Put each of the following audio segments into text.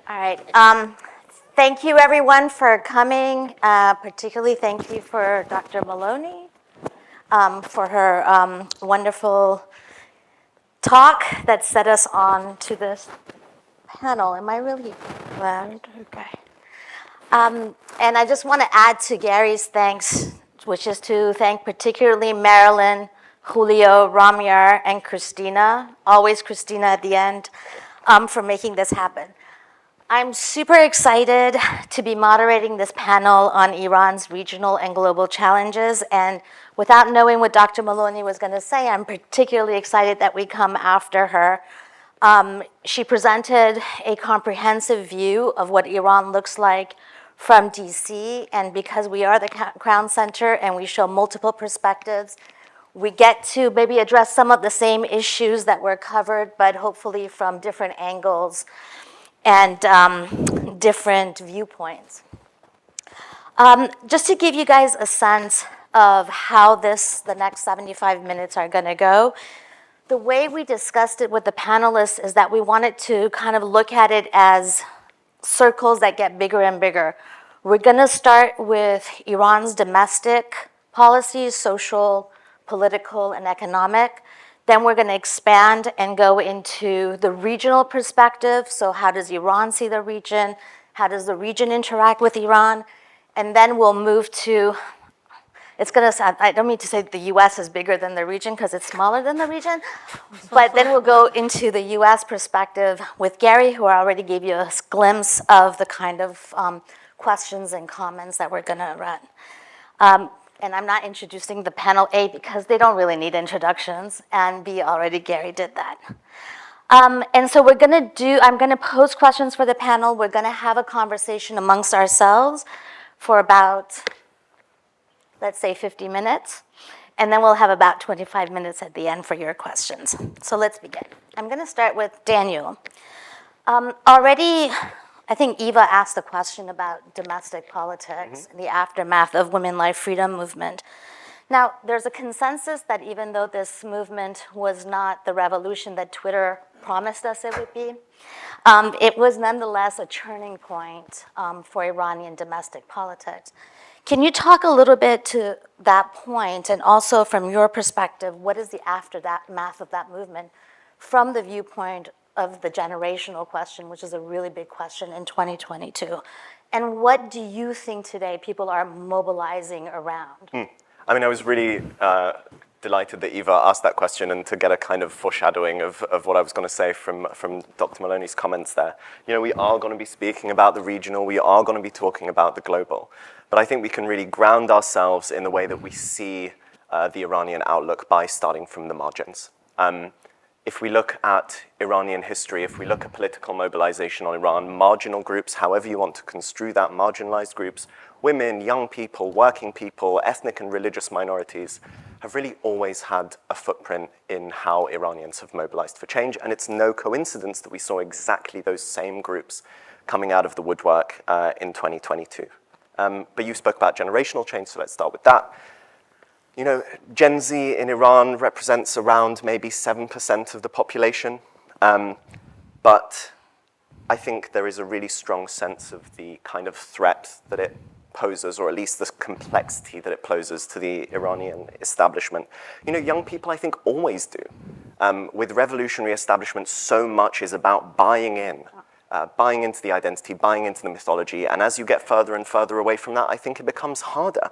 All right. Thank you, everyone, for coming. Particularly thank you for Dr. Maloney for her wonderful talk that set us on to this panel. Am I really loud? Okay. And I just want to add to Gary's thanks, which is to thank particularly Marilyn, Julio, Ramyar, and Christina, always Christina at the end, for making this happen. I'm super excited to be moderating this panel on Iran's regional and global challenges. And without knowing what Dr. Maloney was going to say, I'm particularly excited that we come after her. She presented a comprehensive view of what Iran looks like from DC. And because we are the Crown Center and we show multiple perspectives, we get to maybe address some of the same issues that were covered, but hopefully from different angles and different viewpoints. Just to give you guys a sense of how the next 75 minutes are going to go, the way we discussed it with the panelists is that we wanted to kind of look at it as circles that get bigger and bigger. We're going to start with Iran's domestic policies, social, political, and economic. Then we're going to expand and go into the regional perspective. So how does Iran see the region? How does the region interact with Iran? And then we'll move to, it's going to sound, I don't mean to say the US is bigger than the region because it's smaller than the region, but then we'll go into the US perspective with Gary, who already gave you a glimpse of the kind of questions and comments that we're going to run. And I'm not introducing the panel A because they don't really need introductions, and B, already Gary did that. And so I'm gonna pose questions for the panel. We're gonna have a conversation amongst ourselves for about, let's say 50 minutes, and then we'll have about 25 minutes at the end for your questions. So let's begin. I'm gonna start with Daniel. Already, I think Eva asked the question about domestic politics and the aftermath of Women, Life, Freedom movement. Now, there's a consensus that even though this movement was not the revolution that Twitter promised us it would be, it was nonetheless a turning point for Iranian domestic politics. Can you talk a little bit to that point, and also from your perspective, what is the aftermath of that movement from the viewpoint of the generational question, which is a really big question in 2022. And what do you think today people are mobilizing around? I mean, I was really delighted that Eva asked that question and to get a kind of foreshadowing of what I was going to say from Dr. Maloney's comments there. You know, we are going to be speaking about the regional, we are going to be talking about the global. But I think we can really ground ourselves in the way that we see the Iranian outlook by starting from the margins. If we look at Iranian history, if we look at political mobilization on Iran, marginal groups, however you want to construe that, marginalized groups, women, young people, working people, ethnic and religious minorities, have really always had a footprint in how Iranians have mobilized for change. And it's no coincidence that we saw exactly those same groups coming out of the woodwork in 2022. But you spoke about generational change, so let's start with that. You know, Gen Z in Iran represents around maybe 7% of the population, but I think there is a really strong sense of the kind of threat that it poses, or at least the complexity that it poses to the Iranian establishment. You know, young people, I think, always do. With revolutionary establishment, so much is about buying into the identity, buying into the mythology, and as you get further and further away from that, I think it becomes harder.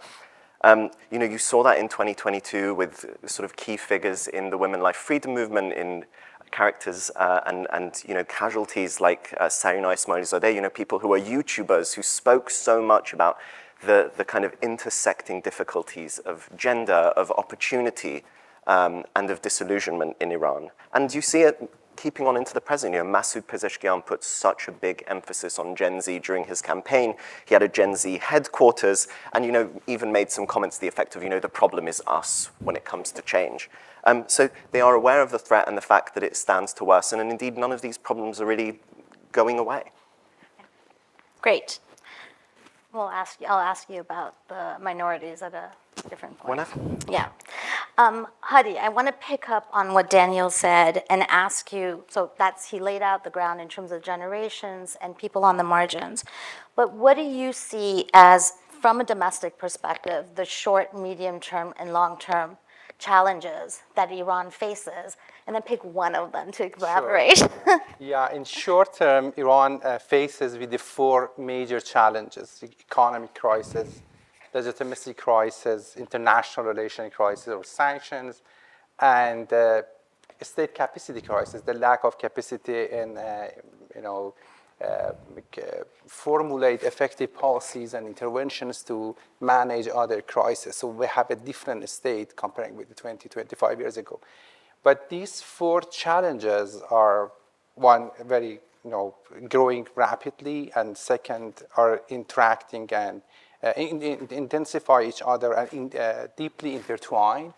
You know, you saw that in 2022 with sort of key figures in the Women, Life, Freedom movement, in characters and you know, casualties like Sarina Ismailzadeh, you know, people who are YouTubers who spoke so much about the kind of intersecting difficulties of gender, of opportunity, and of disillusionment in Iran. And you see it keeping on into the present. You know, Masoud Pezeshkian put such a big emphasis on Gen Z during his campaign. He had a Gen Z headquarters and, you know, even made some comments to the effect of, you know, the problem is us when it comes to change. So they are aware of the threat and the fact that it stands to worsen, and indeed none of these problems are really going away. Great. I'll ask you about the minorities at a different point. Whenever. Yeah. Hadi, I want to pick up on what Daniel said and ask you, so he laid out the ground in terms of generations and people on the margins. But what do you see as, from a domestic perspective, the short, medium term, and long term challenges that Iran faces? And then pick one of them to elaborate. Sure. Yeah, in short term, Iran faces with the four major challenges: the economic crisis, legitimacy crisis, international relation crisis or sanctions, and state capacity crisis, the lack of capacity in, formulate effective policies and interventions to manage other crises. So we have a different state comparing with 20, 25 years ago. But these four challenges are, one, very, growing rapidly, and second, are interacting and intensify each other and deeply intertwined.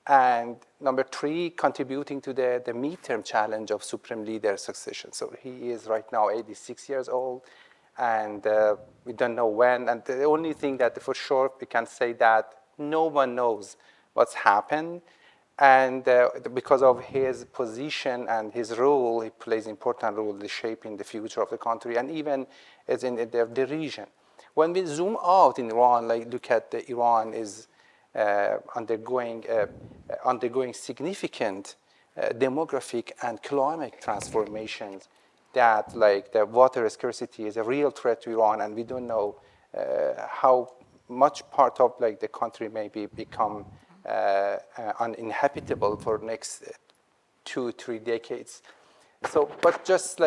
And number three, contributing to the midterm challenge of Supreme Leader succession. So he is right now 86 years old, and we don't know when. And the only thing that for sure we can say that no one knows what's happened. And because of his position and his role, he plays an important role in shaping the future of the country and even as in the region. When we zoom out in Iran, look at Iran is undergoing significant demographic and climate transformations that, the water scarcity is a real threat to Iran, and we don't know how much part of the country may become uninhabitable for next 2-3 decades. So, but just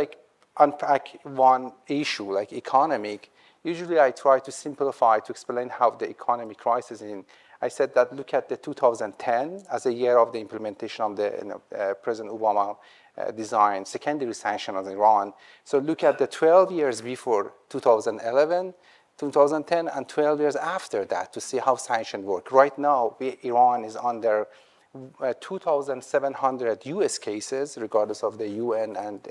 unpack one issue like economic. Usually I try to simplify to explain how the economic crisis in. I said that look at the 2010 as a year of the implementation of the President Obama designed secondary sanction on Iran. So look at the 12 years before 2011, 2010, and 12 years after that to see how sanctions work. Right now, Iran is under 2,700 US cases, regardless of the UN and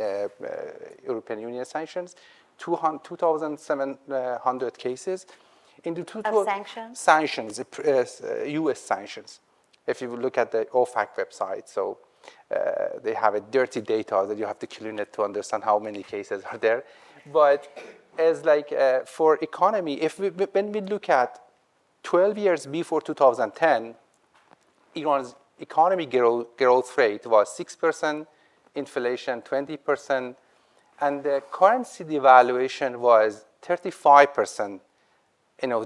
European Union sanctions, 2,700 cases. In the of sanctions? Sanctions, US sanctions. If you look at the OFAC website, so they have a dirty data that you have to clean it to understand how many cases are there. But as for economy, when we look at 12 years before 2010, Iran's economy growth rate was 6%, inflation 20%, and the currency devaluation was 35%,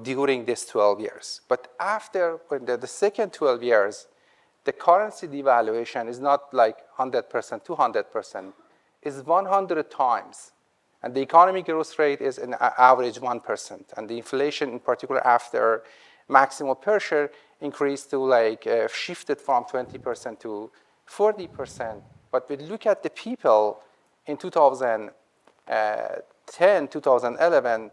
during these 12 years. But after the second 12 years, the currency devaluation is not 100%, 200%, it's 100 times. And the economic growth rate is an average 1%. And the inflation, in particular, after maximum pressure, increased to shifted from 20% to 40%. But we look at the people in 2010, 2011,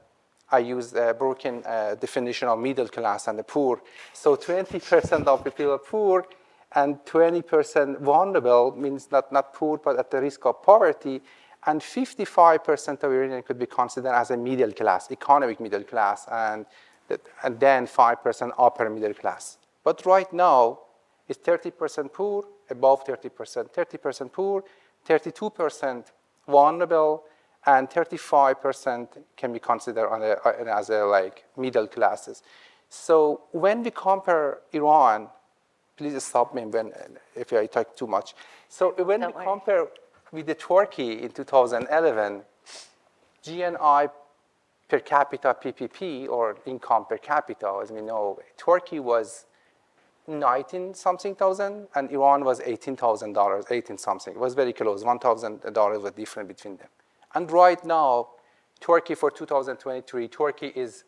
I used a broken definition of middle class and the poor. So 20% of the people are poor, and 20% vulnerable, means not poor, but at the risk of poverty. And 55% of Iranians could be considered as a middle class, economic middle class, and then 5% upper middle class. But right now, it's 30% poor, above 30%, 30% poor, 32% vulnerable, and 35% can be considered as middle classes. So when we compare Iran, please stop me if I talk too much. So when we compare with the Turkey in 2011, GNI per capita PPP, or income per capita, as we know, Turkey was 19-something thousand, and Iran was $18,000, 18-something. It was very close. $1,000 was different between them. And right now, Turkey for 2023, Turkey is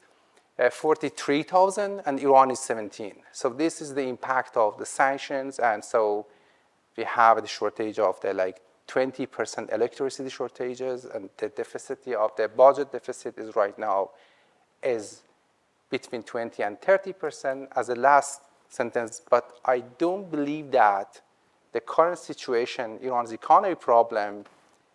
43,000, and Iran is 17. So this is the impact of the sanctions, and so we have the shortage of the 20% electricity shortages, and the deficit of the budget deficit is right now is between 20 and 30% as a last sentence. But I don't believe that the current situation, Iran's economy problem,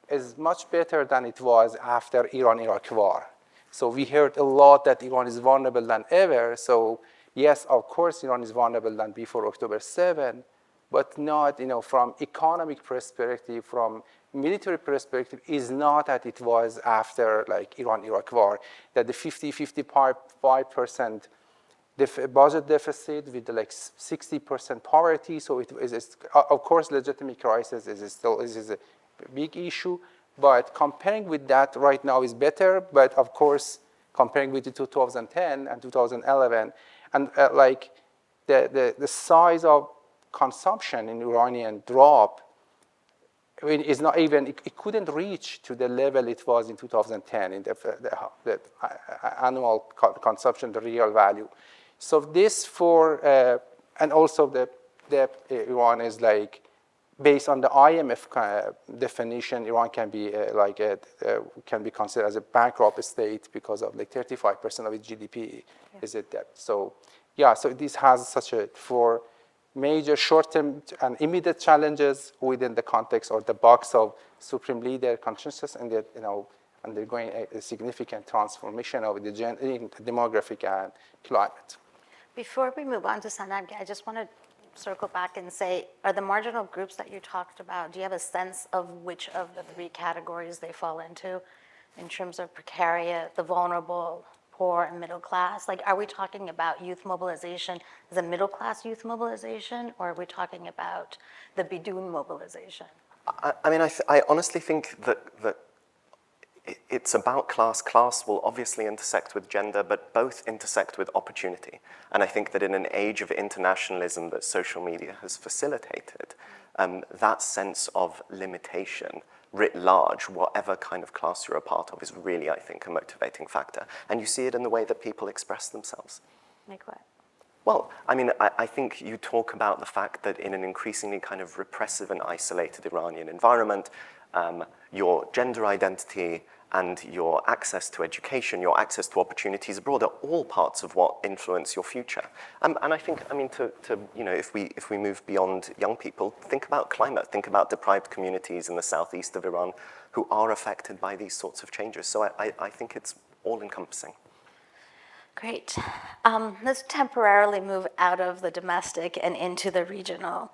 is much better than it was after Iran-Iraq war. So we heard a lot that Iran is vulnerable than ever. So Yes, of course, Iran is vulnerable than before October 7, but not, from economic perspective, from military perspective, is not that it was after like Iran-Iraq war, that the 55% budget deficit with like 60% poverty. So it is, of course, legitimate crisis is still is a big issue. But comparing with that right now is better. But of course, comparing with the 2010 and 2011, and like the size of consumption in Iranian drop, I mean, is not even, it couldn't reach to the level it was in 2010 in the annual consumption, the real value. So this and also the Iran is like, based on the IMF definition, Iran can be can be considered as a bankrupt state because of like 35% of its GDP is a debt. So yeah, so this has such a for major short-term and immediate challenges within the context or the box of supreme leader consciousness, and that undergoing a significant transformation of the demographic and climate. Before we move on to Sanam, I just want to circle back and say, are the marginal groups that you talked about, do you have a sense of which of the three categories they fall into in terms of precariat, the vulnerable, poor, and middle class? Like, are we talking about youth mobilization as a middle class youth mobilization, or are we talking about the Bidun mobilization? I mean, I honestly think that it's about class. Class will obviously intersect with gender, but both intersect with opportunity. And I think that in an age of internationalism that social media has facilitated, that sense of limitation writ large, whatever kind of class you're a part of, is really, I think, a motivating factor. And you see it in the way that people express themselves. Like what? Well, I mean, I think you talk about the fact that in an increasingly kind of repressive and isolated Iranian environment, your gender identity and your access to education, your access to opportunities abroad are all parts of what influence your future. And I think, I mean, if we move beyond young people, think about climate, think about deprived communities in the southeast of Iran who are affected by these sorts of changes. So I think it's all-encompassing. Great. Let's temporarily move out of the domestic and into the regional.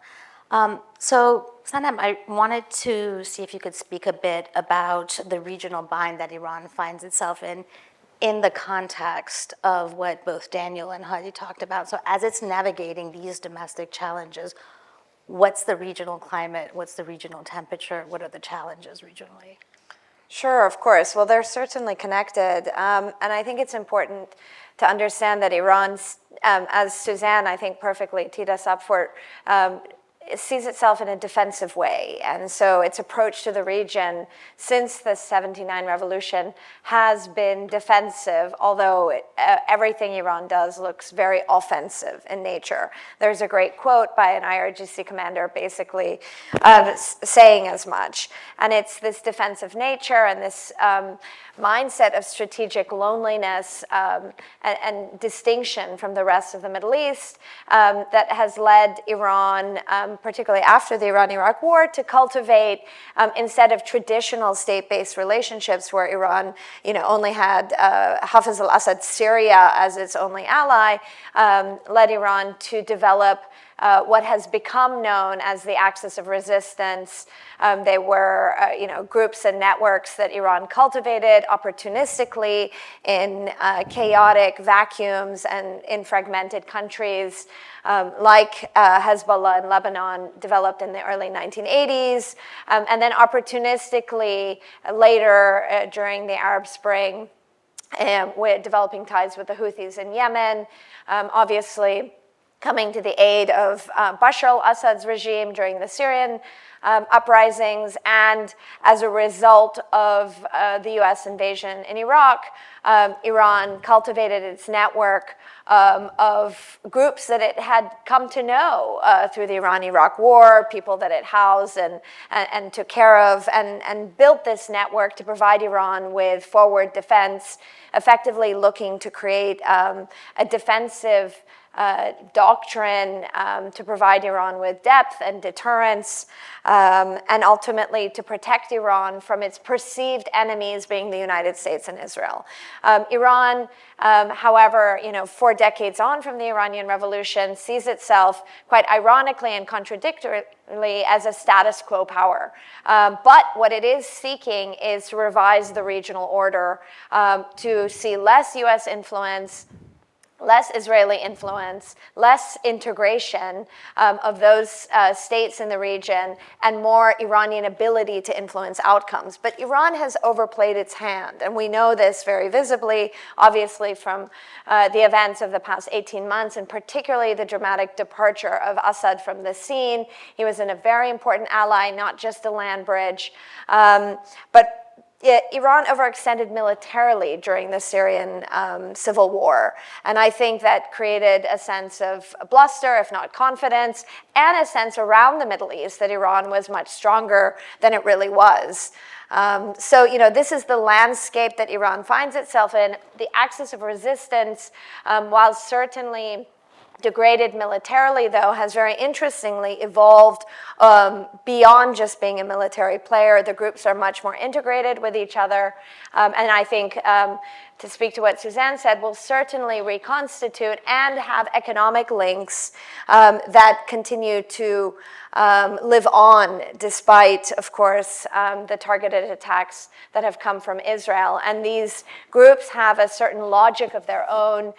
So, Sanam, I wanted to see if you could speak a bit about the regional bind that Iran finds itself in the context of what both Daniel and Hadi talked about. So as it's navigating these domestic challenges, what's the regional climate? What's the regional temperature? What are the challenges regionally? Sure, of course. Well, they're certainly connected. And I think it's important to understand that Iran, as Suzanne, I think, perfectly teed us up for, it sees itself in a defensive way. And so its approach to the region since the 79 revolution has been defensive, although everything Iran does looks very offensive in nature. There's a great quote by an IRGC commander basically saying as much. And it's this defensive nature and this mindset of strategic loneliness and distinction from the rest of the Middle East that has led Iran, particularly after the Iran-Iraq war, to cultivate, instead of traditional state-based relationships where Iran only had Hafiz al-Assad Syria as its only ally, led Iran to develop what has become known as the axis of resistance. They were groups and networks that Iran cultivated opportunistically in chaotic vacuums and in fragmented countries, like Hezbollah in Lebanon developed in the early 1980s, and then opportunistically later during the Arab Spring with developing ties with the Houthis in Yemen, obviously coming to the aid of Bashar al-Assad's regime during the Syrian uprisings, and as a result of the US invasion in Iraq, Iran cultivated its network of groups that it had come to know through the Iran-Iraq war, people that it housed and took care of, and built this network to provide Iran with forward defense, effectively looking to create a defensive doctrine to provide Iran with depth and deterrence, and ultimately to protect Iran from its perceived enemies being the United States and Israel. Iran, however, 4 decades on from the Iranian Revolution, sees itself quite ironically and contradictorily as a status quo power. But what it is seeking is to revise the regional order, to see less US influence, less Israeli influence, less integration of those states in the region, and more Iranian ability to influence outcomes. But Iran has overplayed its hand, and we know this very visibly, obviously, from the events of the past 18 months, and particularly the dramatic departure of Assad from the scene. He was a very important ally, not just a land bridge, but Iran overextended militarily during the Syrian civil war, and I think that created a sense of bluster, if not confidence, and a sense around the Middle East that Iran was much stronger than it really was. So, this is the landscape that Iran finds itself in. The axis of resistance, while certainly degraded militarily, though, has very interestingly evolved beyond just being a military player. The groups are much more integrated with each other. And I think, to speak to what Suzanne said, will certainly reconstitute and have economic links that continue to live on despite, of course, the targeted attacks that have come from Israel. And these groups have a certain logic of their own.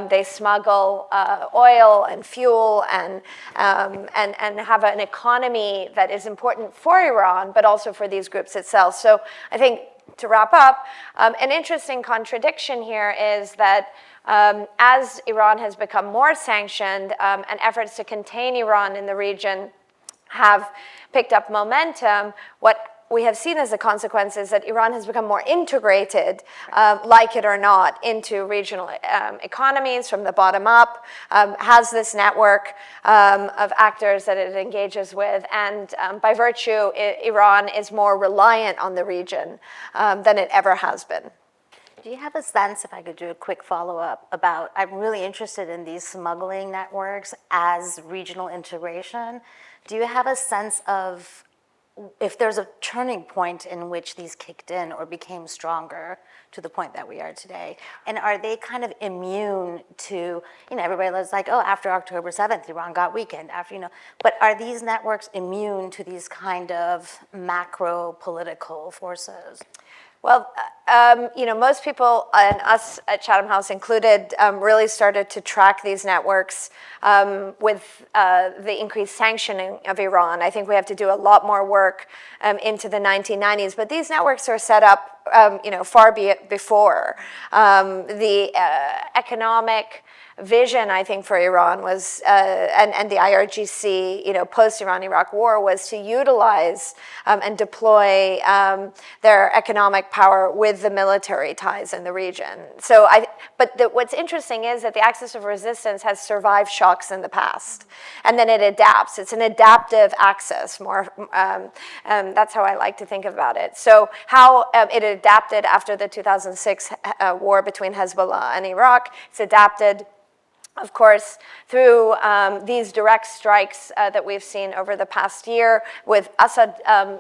They smuggle oil and fuel and have an economy that is important for Iran, but also for these groups itself. So I think, to wrap up, an interesting contradiction here is that as Iran has become more sanctioned and efforts to contain Iran in the region have picked up momentum, what we have seen as a consequence is that Iran has become more integrated, like it or not, into regional economies from the bottom up, has this network of actors that it engages with, and by virtue, Iran is more reliant on the region than it ever has been. Do you have a sense, if I could do a quick follow-up, about, I'm really interested in these smuggling networks as regional integration. Do you have a sense of if there's a turning point in which these kicked in or became stronger to the point that we are today? And are they kind of immune to, everybody was like, oh, after October 7th, Iran got weakened, but are these networks immune to these kind of macro political forces? Well, most people, and us at Chatham House included, really started to track these networks with the increased sanctioning of Iran. I think we have to do a lot more work into the 1990s, but these networks are set up, far before. The economic vision, I think, for Iran was, and the IRGC, post-Iran-Iraq war, was to utilize and deploy their economic power with the military ties in the region. So, what's interesting is that the axis of resistance has survived shocks in the past, and then it adapts. It's an adaptive axis, more. That's how I like to think about it. So, how it adapted after the 2006 war between Hezbollah and Iraq, it's adapted, of course, through these direct strikes that we've seen over the past year, with Assad,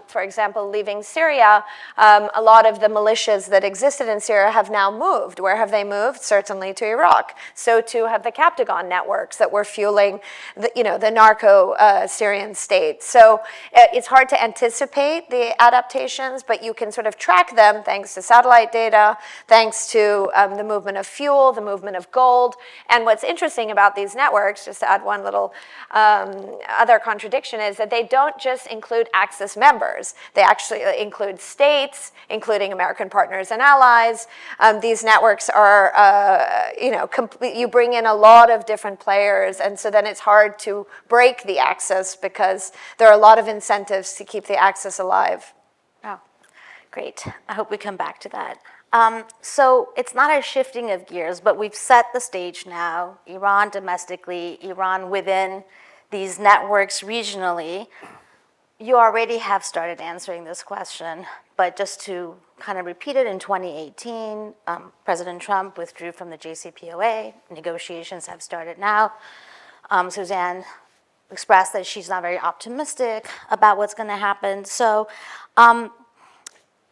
for example, leaving Syria. A lot of the militias that existed in Syria have now moved. Where have they moved? Certainly to Iraq. So too have the Captagon networks that were fueling the narco Syrian state. So it's hard to anticipate the adaptations, but you can sort of track them thanks to satellite data, thanks to the movement of fuel, the movement of gold. And what's interesting about these networks, just to add one little other contradiction, is that they don't just include Axis members. They actually include states, including American partners and allies. These networks are, you bring in a lot of different players, and so then it's hard to break the axis because there are a lot of incentives to keep the axis alive. Oh, great. I hope we come back to that. So it's not a shifting of gears, but we've set the stage now. Iran domestically, Iran within these networks regionally. You already have started answering this question, But just to kind of repeat it, in 2018, President Trump withdrew from the JCPOA. Negotiations have started now. Suzanne expressed that she's not very optimistic about what's going to happen. So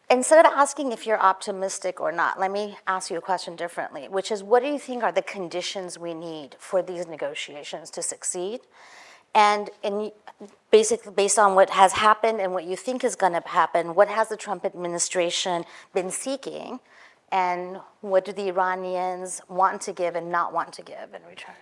instead of asking if you're optimistic or not, let me ask you a question differently, which is, what do you think are the conditions we need for these negotiations to succeed? And basically, based on what has happened and what you think is going to happen, what has the Trump administration been seeking, and what do the Iranians want to give and not want to give in return?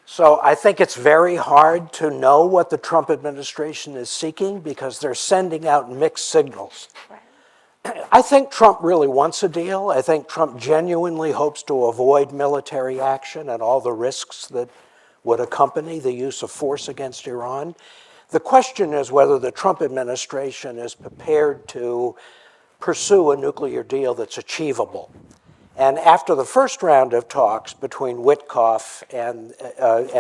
So I think it's very hard to know what the Trump administration is seeking because they're sending out mixed signals. Right. I think Trump really wants a deal. I think Trump genuinely hopes to avoid military action and all the risks that would accompany the use of force against Iran. The question is whether the Trump administration is prepared to pursue a nuclear deal that's achievable. And after the first round of talks between Witkoff and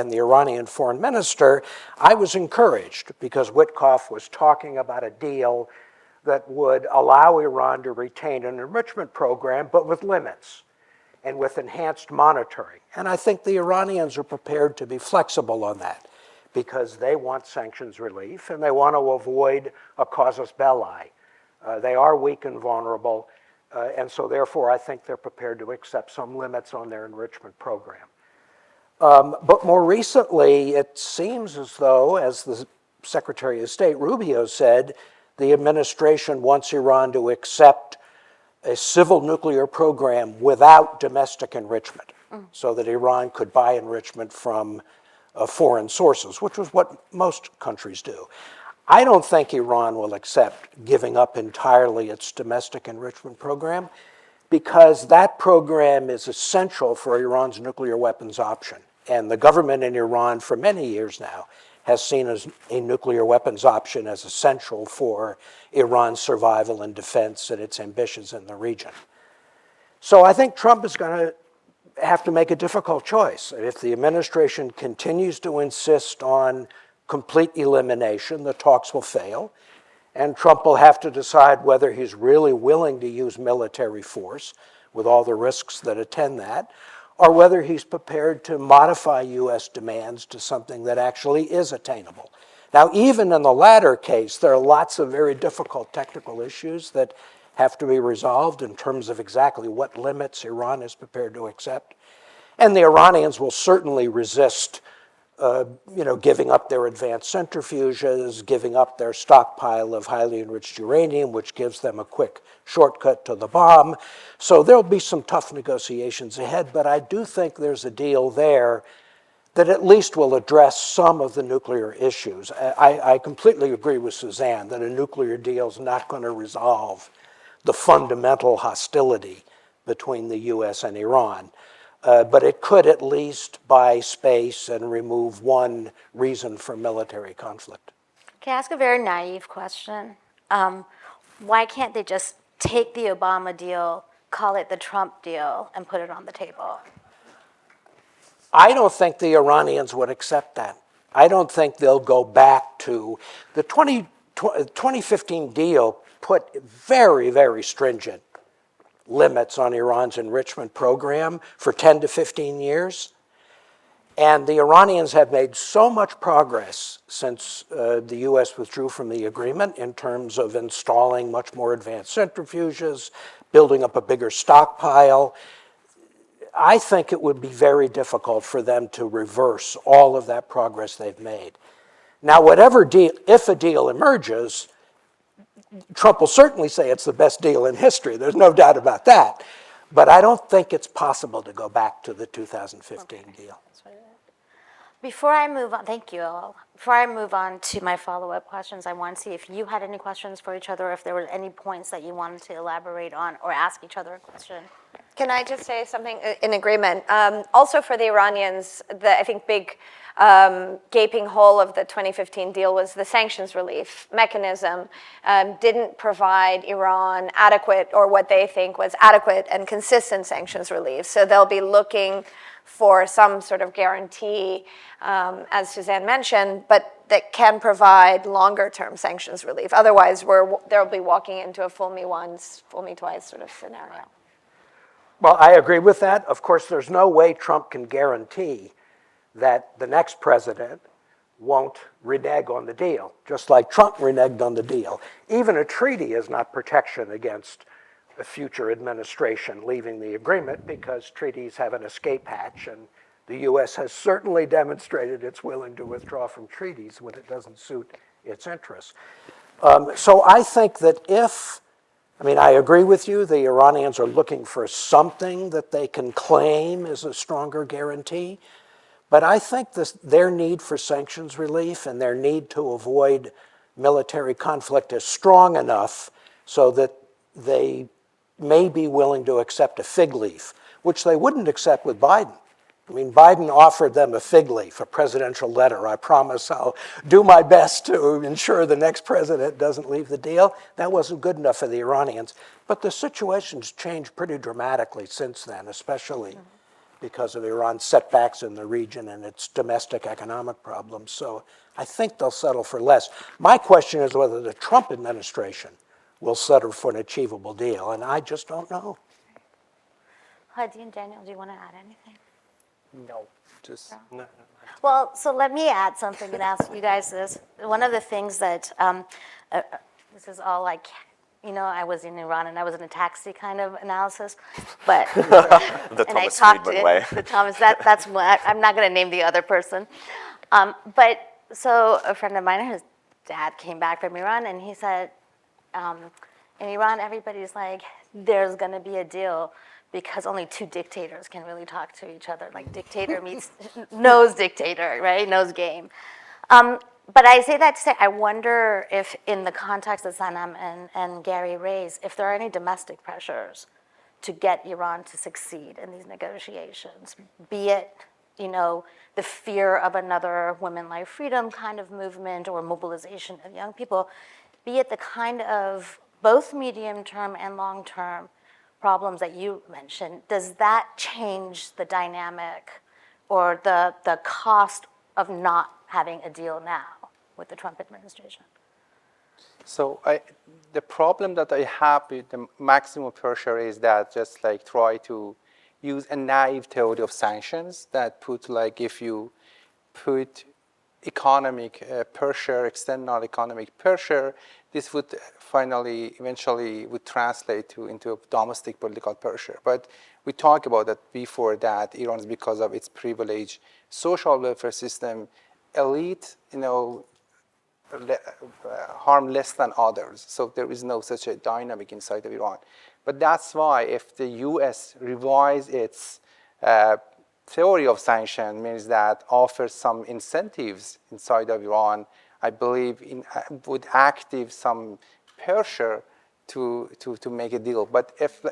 the Iranian foreign minister, I was encouraged because Witkoff was talking about a deal that would allow Iran to retain an enrichment program, but with limits and with enhanced monitoring. And I think the Iranians are prepared to be flexible on that because they want sanctions relief and they want to avoid a casus belli. They are weak and vulnerable, and so therefore I think they're prepared to accept some limits on their enrichment program. But more recently, it seems as though, as the Secretary of State Rubio said, the administration wants Iran to accept a civil nuclear program without domestic enrichment, so that Iran could buy enrichment from foreign sources, which was what most countries do. I don't think Iran will accept giving up entirely its domestic enrichment program because that program is essential for Iran's nuclear weapons option. And the government in Iran for many years now has seen as a nuclear weapons option as essential for Iran's survival and defense and its ambitions in the region. So I think Trump is going to have to make a difficult choice. If the administration continues to insist on complete elimination, the talks will fail, and Trump will have to decide whether he's really willing to use military force with all the risks that attend that, or whether he's prepared to modify U.S. demands to something that actually is attainable. Now, even in the latter case, there are lots of very difficult technical issues that have to be resolved in terms of exactly what limits Iran is prepared to accept. And the Iranians will certainly resist giving up their advanced centrifuges, giving up their stockpile of highly enriched uranium, which gives them a quick shortcut to the bomb. So there'll be some tough negotiations ahead, but I do think there's a deal there that at least will address some of the nuclear issues. I completely agree with Suzanne that a nuclear deal is not going to resolve the fundamental hostility between the US and Iran. But it could at least buy space and remove one reason for military conflict. Can I ask a very naive question? Why can't they just take the Obama deal, call it the Trump deal, and put it on the table? I don't think the Iranians would accept that. I don't think they'll go back to the 2015 deal put very, very stringent limits on Iran's enrichment program for 10 to 15 years. And the Iranians have made so much progress since the US withdrew from the agreement in terms of installing much more advanced centrifuges, building up a bigger stockpile. I think it would be very difficult for them to reverse all of that progress they've made. Now, whatever deal, if a deal emerges, Trump will certainly say it's the best deal in history. There's no doubt about that. But I don't think it's possible to go back to the 2015 deal. Before I move on, thank you all. Before I move on to my follow-up questions, I want to see if you had any questions for each other, or if there were any points that you wanted to elaborate on or ask each other a question. Can I just say something in agreement? Also for the Iranians, I think big gaping hole of the 2015 deal was the sanctions relief mechanism didn't provide Iran adequate, or what they think was adequate and consistent sanctions relief. So they'll be looking for some sort of guarantee, as Suzanne mentioned, but that can provide longer-term sanctions relief. Otherwise, they'll be walking into a fool me once, fool me twice sort of scenario. Well, I agree with that. Of course, there's no way Trump can guarantee that the next president won't renege on the deal, just like Trump reneged on the deal. Even a treaty is not protection against a future administration leaving the agreement, because treaties have an escape hatch, and the U.S. has certainly demonstrated it's willing to withdraw from treaties when it doesn't suit its interests. So I think that I agree with you, the Iranians are looking for something that they can claim as a stronger guarantee, but I think their need for sanctions relief and their need to avoid military conflict is strong enough so that they may be willing to accept a fig leaf, which they wouldn't accept with Biden. Biden offered them a fig leaf, a presidential letter. I promise I'll do my best to ensure the next president doesn't leave the deal. That wasn't good enough for the Iranians. But the situation's changed pretty dramatically since then, especially because of Iran's setbacks in the region and its domestic economic problems. So I think they'll settle for less. My question is whether the Trump administration will settle for an achievable deal, and I just don't know. Hadi and Daniel, do you want to add anything? No, just no. Well, so let me add something and ask you guys this. One of the things that, this is all like, I was in Iran and I was in a taxi kind of analysis, but The and I Thomas talked Friedman to way. the Thomas. That's what I'm not going to name the other person, but so a friend of mine, his dad came back from Iran, and he said, in Iran everybody's like, there's going to be a deal, because only two dictators can really talk to each other. Like dictator knows dictator, right? Knows game. But I say that to say, I wonder if in the context that Sanam and Gary raised, if there are any domestic pressures to get Iran to succeed in these negotiations, be it, the fear of another women life freedom kind of movement or mobilization of young people, be it the kind of both medium term and long term problems that you mentioned. Does that change the dynamic or the cost of not having a deal now with the Trump administration? So the problem that I have with the maximum pressure is that just like try to use a naive theory of sanctions that if you put economic pressure, external economic pressure, this would eventually would translate into a domestic political pressure. But we talked about that before, that Iran, because of its privileged social welfare system, elite, harm less than others. So there is no such a dynamic inside of Iran. But that's why if the U.S. revise its theory of sanction, means that offers some incentives inside of Iran, I believe would active some pressure to make a deal. But if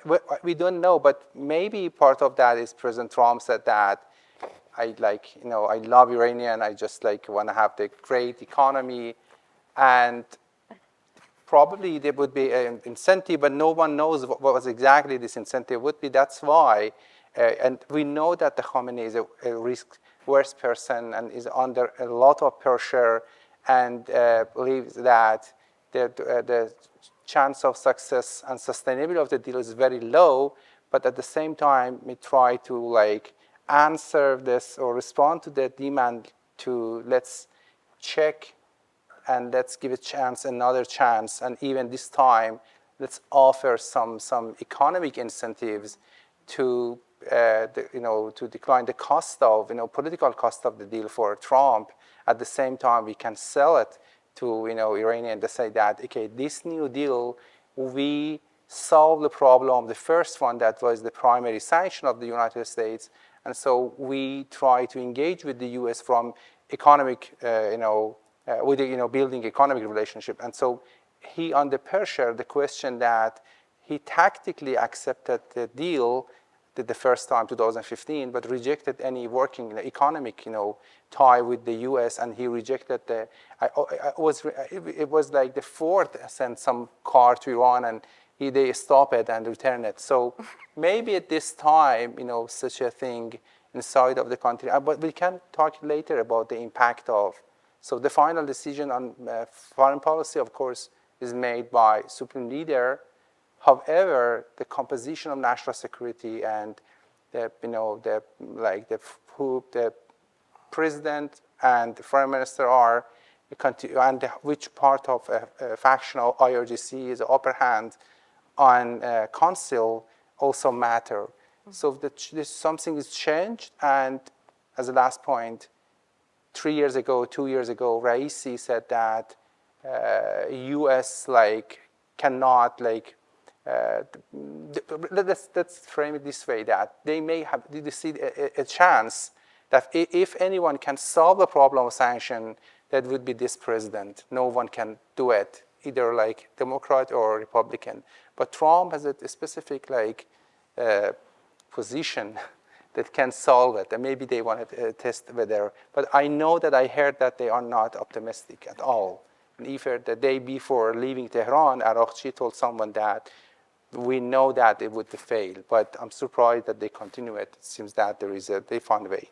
we don't know, but maybe part of that is President Trump said that I love Iranian, I just want to have the great economy, and probably there would be an incentive, but no one knows what was exactly this incentive would be. That's why, and we know that the Khamenei is a risk-averse person and is under a lot of pressure, and believes that the chance of success and sustainability of the deal is very low. But at the same time, we try to answer this or respond to the demand to let's check and let's give another chance, and even this time, let's offer some economic incentives to to decline the cost of political cost of the deal for Trump. At the same time, we can sell it to Iranian to say that okay, this new deal, we solve the problem, the first one that was the primary sanction of the United States, and so we try to engage with the U.S. from economic with building economic relationship. And so he under pressure, the question that he tactically accepted the deal did the first time, 2015, but rejected any working economic, tie with the U.S. And he rejected it was like the Ford sent some car to Iran, and they stopped it and returned it. So maybe at this time, such a thing inside of the country. But we can talk later about the impact of. So the final decision on foreign policy, of course, is made by Supreme Leader. However, the composition of national security and the president and the foreign minister are, and which part of a factional IRGC is the upper hand on council also matter. So something is changed. And as a last point, 2 years ago, Raisi said that U.S. cannot let's frame it this way, that they may have see a chance that if anyone can solve the problem of sanction, that would be this president. No one can do it, either Democrat or Republican. But Trump has a specific position that can solve it, and maybe they want to test whether. But I know that I heard that they are not optimistic at all. And even the day before leaving Tehran, Araghchi told someone that we know that it would fail, but I'm surprised that they continue it. It seems that they found a way.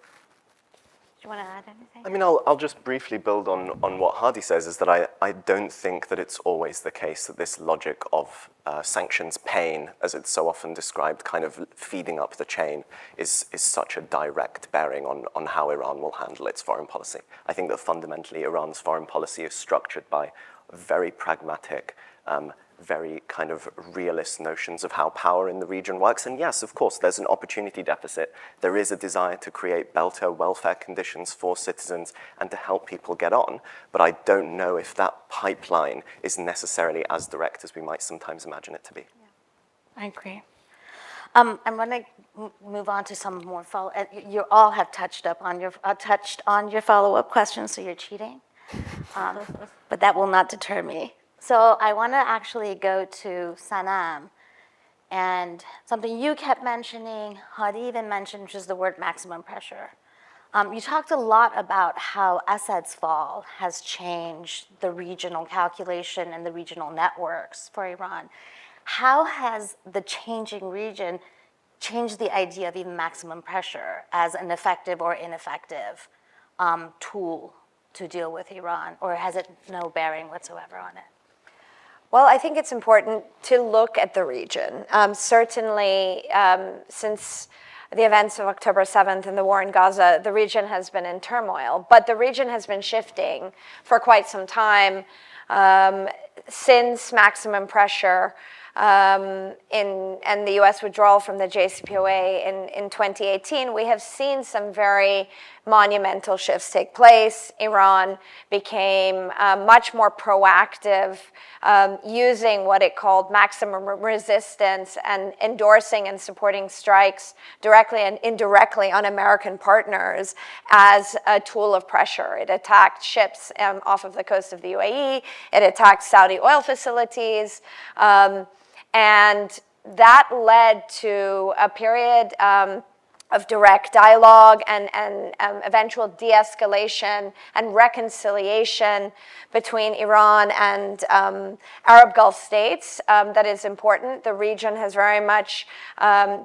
Do you want to add anything? I mean, I'll just briefly build on what Hadi says, is that I don't think that it's always the case that this logic of sanctions pain, as it's so often described, kind of feeding up the chain, is such a direct bearing on how Iran will handle its foreign policy. I think that fundamentally Iran's foreign policy is structured by very pragmatic, very kind of realist notions of how power in the region works. And yes, of course, there's an opportunity deficit. There is a desire to create better welfare conditions for citizens and to help people get on. But I don't know if that pipeline is necessarily as direct as we might sometimes imagine it to be. Yeah. I agree. I'm going to move on to some more follow. You all have touched on your follow-up questions, so you're cheating. But that will not deter me. So I want to actually go to Sanam, and something you kept mentioning, Hadi even mentioned, which is the word maximum pressure. You talked a lot about how Assad's fall has changed the regional calculation and the regional networks for Iran. How has the changing region changed the idea of even maximum pressure as an effective or ineffective tool to deal with Iran, or has it no bearing whatsoever on it? Well, I think it's important to look at the region. Certainly, since the events of October 7th and the war in Gaza, the region has been in turmoil. But the region has been shifting for quite some time since maximum pressure and the U.S. withdrawal from the JCPOA in 2018. We have seen some very monumental shifts take place. Iran became much more proactive, using what it called maximum resistance and endorsing and supporting strikes directly and indirectly on American partners as a tool of pressure. It attacked ships off of the coast of the UAE. It attacked Saudi oil facilities. And that led to a period of direct dialogue and eventual de-escalation and reconciliation between Iran and Arab Gulf states. That is important. The region has very much,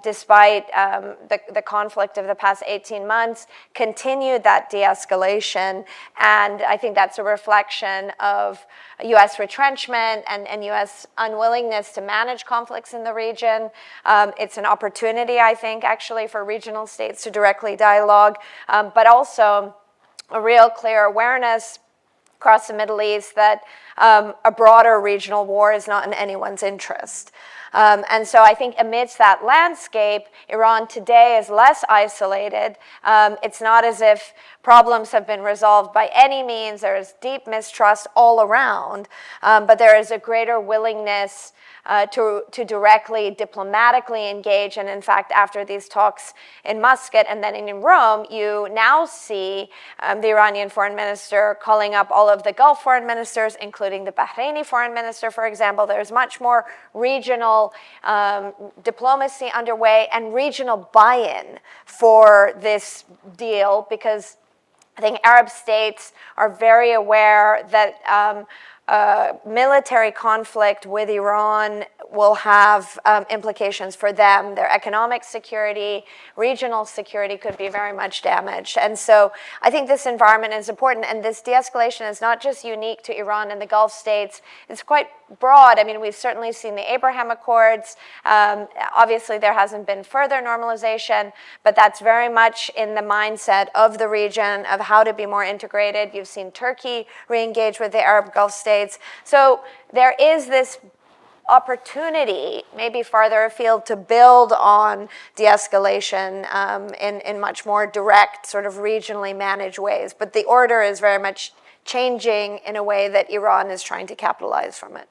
despite the conflict of the past 18 months, continued that de-escalation. And I think that's a reflection of U.S. retrenchment and U.S. unwillingness to manage conflicts in the region. It's an opportunity, I think, actually, for regional states to directly dialogue, but also a real clear awareness across the Middle East that a broader regional war is not in anyone's interest. And so I think amidst that landscape, Iran today is less isolated. It's not as if problems have been resolved by any means. There is deep mistrust all around, but there is a greater willingness to directly, diplomatically engage. And in fact, after these talks in Muscat and then in Rome, you now see the Iranian foreign minister calling up all of the Gulf foreign ministers, including the Bahraini foreign minister, for example. There's much more regional diplomacy underway and regional buy-in for this deal, because I think Arab states are very aware that military conflict with Iran will have implications for them. Their economic security, regional security could be very much damaged. And so I think this environment is important. And this de-escalation is not just unique to Iran and the Gulf states. It's quite broad. I mean, we've certainly seen the Abraham Accords. Obviously, there hasn't been further normalization, but that's very much in the mindset of the region of how to be more integrated. You've seen Turkey re-engage with the Arab Gulf states. So there is this opportunity, maybe farther afield, to build on de-escalation in much more direct, sort of regionally managed ways. But the order is very much changing in a way that Iran is trying to capitalize from it.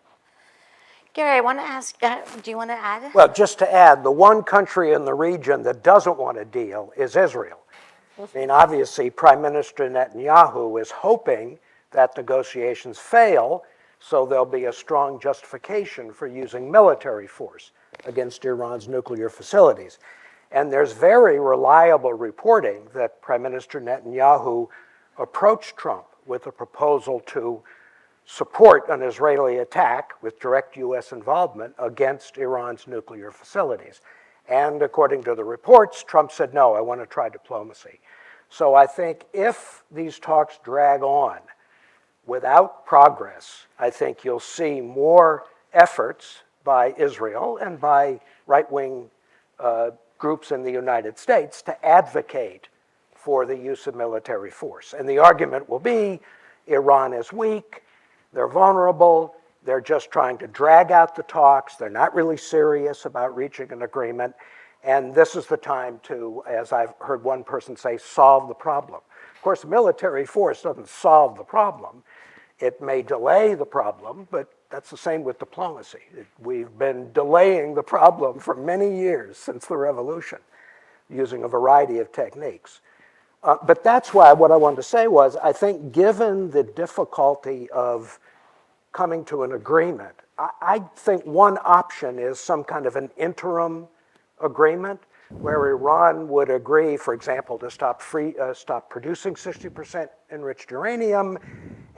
Gary, I want to ask, do you want to add? Well, just to add, the one country in the region that doesn't want a deal is Israel. I mean, obviously, Prime Minister Netanyahu is hoping that negotiations fail, so there'll be a strong justification for using military force against Iran's nuclear facilities. And there's very reliable reporting that Prime Minister Netanyahu approached Trump with a proposal to support an Israeli attack with direct U.S. involvement against Iran's nuclear facilities. And according to the reports, Trump said, no, I want to try diplomacy. So I think if these talks drag on without progress, I think you'll see more efforts by Israel and by right-wing groups in the United States to advocate for the use of military force. And the argument will be, Iran is weak, they're vulnerable, they're just trying to drag out the talks, they're not really serious about reaching an agreement, and this is the time to, as I've heard one person say, solve the problem. Of course, military force doesn't solve the problem. It may delay the problem, but that's the same with diplomacy. We've been delaying the problem for many years since the revolution, using a variety of techniques. But that's why what I wanted to say was, I think given the difficulty of coming to an agreement, I think one option is some kind of an interim agreement where Iran would agree, for example, to stop producing 60% enriched uranium,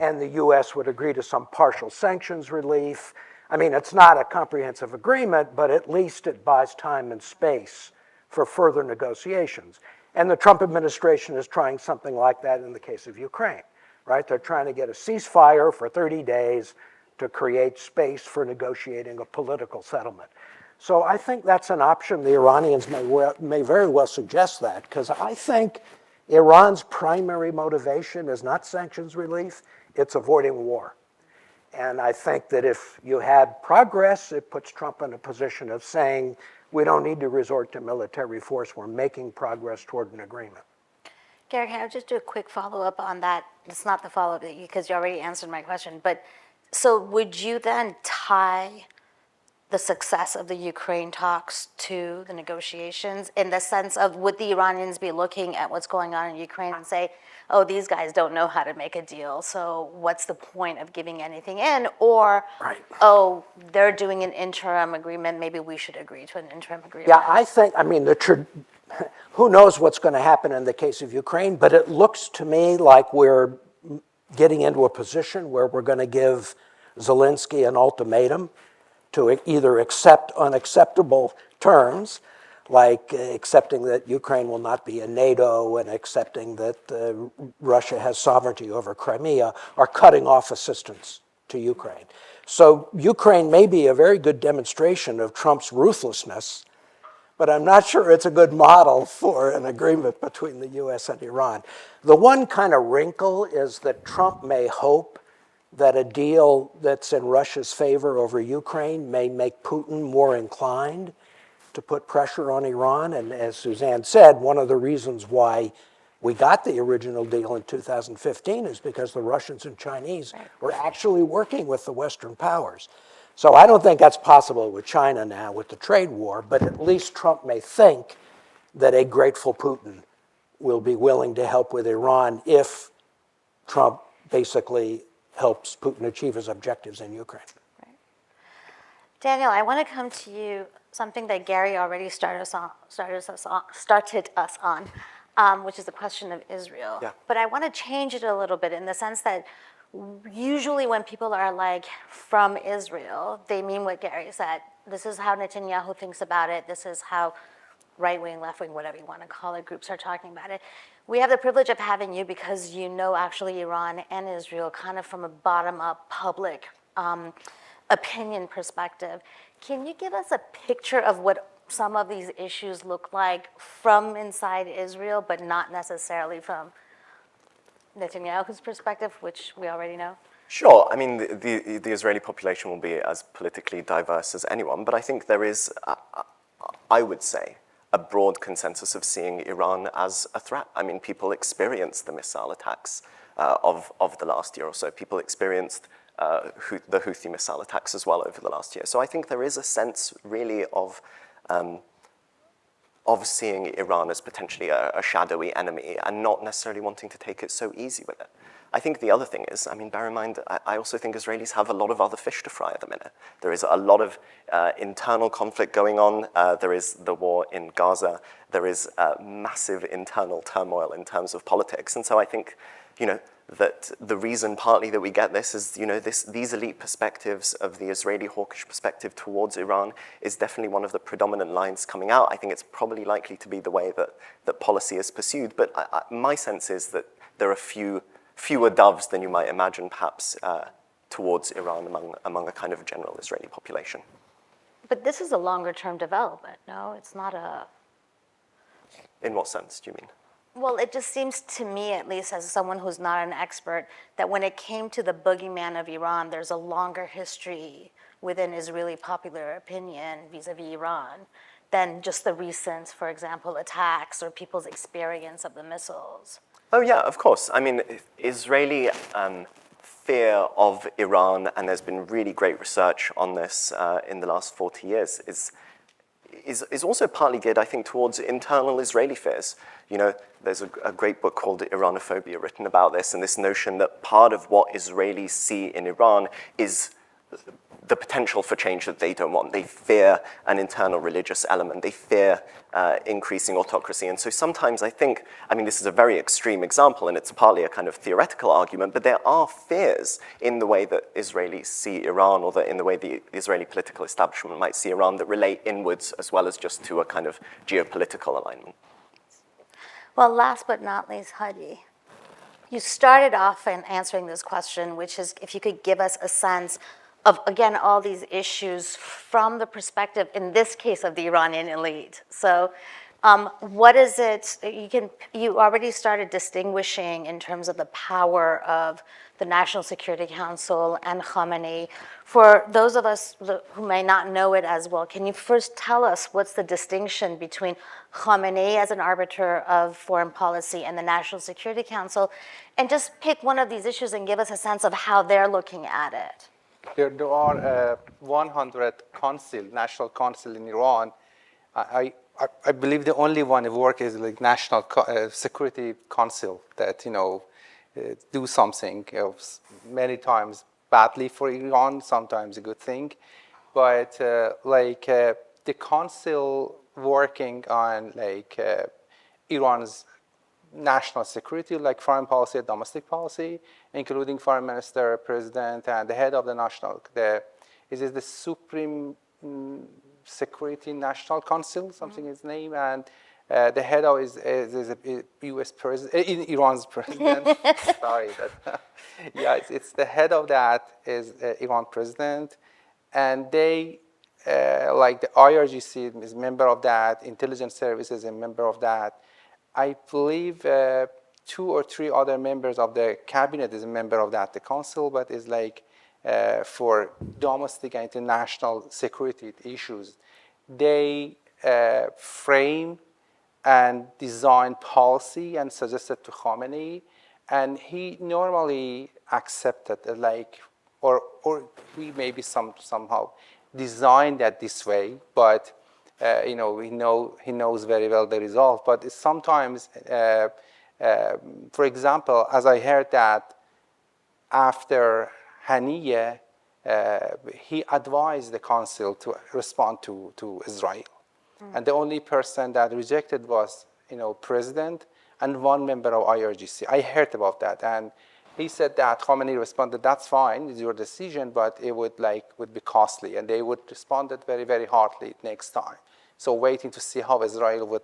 and the US would agree to some partial sanctions relief. I mean, it's not a comprehensive agreement, but at least it buys time and space for further negotiations. And the Trump administration is trying something like that in the case of Ukraine, right? They're trying to get a ceasefire for 30 days to create space for negotiating a political settlement. So I think that's an option. The Iranians may very well suggest that, because I think Iran's primary motivation is not sanctions relief, it's avoiding war. And I think that if you had progress, it puts Trump in a position of saying, we don't need to resort to military force, we're making progress toward an agreement. Gary, can I just do a quick follow-up on that? It's not the follow-up because you already answered my question, but so would you then tie the success of the Ukraine talks to the negotiations, in the sense of, would the Iranians be looking at what's going on in Ukraine and say, oh, these guys don't know how to make a deal, so what's the point of giving anything in? Or, right. Oh, they're doing an interim agreement, maybe we should agree to an interim agreement. Yeah, I think, I mean, who knows what's going to happen in the case of Ukraine, but it looks to me like we're getting into a position where we're going to give Zelensky an ultimatum to either accept unacceptable terms, like accepting that Ukraine will not be in NATO and accepting that Russia has sovereignty over Crimea, or cutting off assistance to Ukraine. So Ukraine may be a very good demonstration of Trump's ruthlessness, but I'm not sure it's a good model for an agreement between the US and Iran. The one kind of wrinkle is that Trump may hope that a deal that's in Russia's favor over Ukraine may make Putin more inclined to put pressure on Iran. And as Suzanne said, one of the reasons why we got the original deal in 2015 is because the Russians and Chinese were actually working with the Western powers. So I don't think that's possible with China now with the trade war, but at least Trump may think that a grateful Putin will be willing to help with Iran if Trump basically helps Putin achieve his objectives in Ukraine. Daniel, I want to come to you, something that Gary already started us on, which is the question of Israel. Yeah. But I want to change it a little bit in the sense that usually when people are like from Israel, they mean what Gary said. This is how Netanyahu thinks about it. This is how right-wing, left-wing, whatever you want to call it, groups are talking about it. We have the privilege of having you because you know actually Iran and Israel kind of from a bottom-up public opinion perspective. Can you give us a picture of what some of these issues look like from inside Israel, but not necessarily from Netanyahu's perspective, which we already know? Sure. I mean, the Israeli population will be as politically diverse as anyone, but I think there is, I would say, a broad consensus of seeing Iran as a threat. I mean, people experienced the missile attacks of the last year or so. People experienced the Houthi missile attacks as well over the last year. So I think there is a sense really of seeing Iran as potentially a shadowy enemy and not necessarily wanting to take it so easy with it. I think the other thing is, I mean, bear in mind, I also think Israelis have a lot of other fish to fry at the minute. There is a lot of internal conflict going on. There is the war in Gaza. There is massive internal turmoil in terms of politics. And so I think, that the reason partly that we get this is, these elite perspectives of the Israeli hawkish perspective towards Iran is definitely one of the predominant lines coming out. I think it's probably likely to be the way that policy is pursued. But my sense is that there are fewer doves than you might imagine, perhaps, towards Iran among a kind of general Israeli population. But this is a longer-term development, no? It's not a... In what sense do you mean? Well, it just seems to me, at least as someone who's not an expert, that when it came to the boogeyman of Iran, there's a longer history within Israeli popular opinion vis-a-vis Iran than just the recent, for example, attacks or people's experience of the missiles. Oh, yeah, of course. I mean, Israeli fear of Iran, and there's been really great research on this in the last 40 years, is also partly geared, I think, towards internal Israeli fears. There's a great book called Iranophobia written about this, and this notion that part of what Israelis see in Iran is the potential for change that they don't want. They fear an internal religious element. They fear increasing autocracy. And so sometimes I think, this is a very extreme example, and it's partly a kind of theoretical argument, but there are fears in the way that Israelis see Iran, or in the way the Israeli political establishment might see Iran, that relate inwards as well as just to a kind of geopolitical alignment. Well, last but not least, Hadi, you started off in answering this question, which is if you could give us a sense of, again, all these issues from the perspective, in this case, of the Iranian elite. So what is it, you already started distinguishing in terms of the power of the National Security Council and Khamenei. For those of us who may not know it as well, can you first tell us what's the distinction between Khamenei as an arbiter of foreign policy and the National Security Council? And just pick one of these issues and give us a sense of how they're looking at it. There are 100 national council in Iran. I believe the only one that works is like National Security Council that, do something many times badly for Iran, sometimes a good thing. But the council working on Iran's national security, like foreign policy and domestic policy, including foreign minister, president, and the head of the national, is the Supreme Security National Council, something is name, and the head of is a U.S. president, Iran's president. Sorry, it's the head of that is Iran president, and they the IRGC is a member of that, intelligence services is a member of that. I believe 2 or 3 other members of the cabinet is a member of that, the council, but is for domestic and international security issues. They frame and design policy and suggested to Khamenei, and he normally accepted or he maybe somehow designed that this way, but he knows very well the result. But sometimes, for example, as I heard that after Haniyeh, he advised the council to respond to Israel. And the only person that rejected was, president and one member of IRGC. I heard about that, and he said that Khamenei responded, "That's fine, it's your decision, but it would be costly," and they would responded very, very hardly next time. So waiting to see how Israel would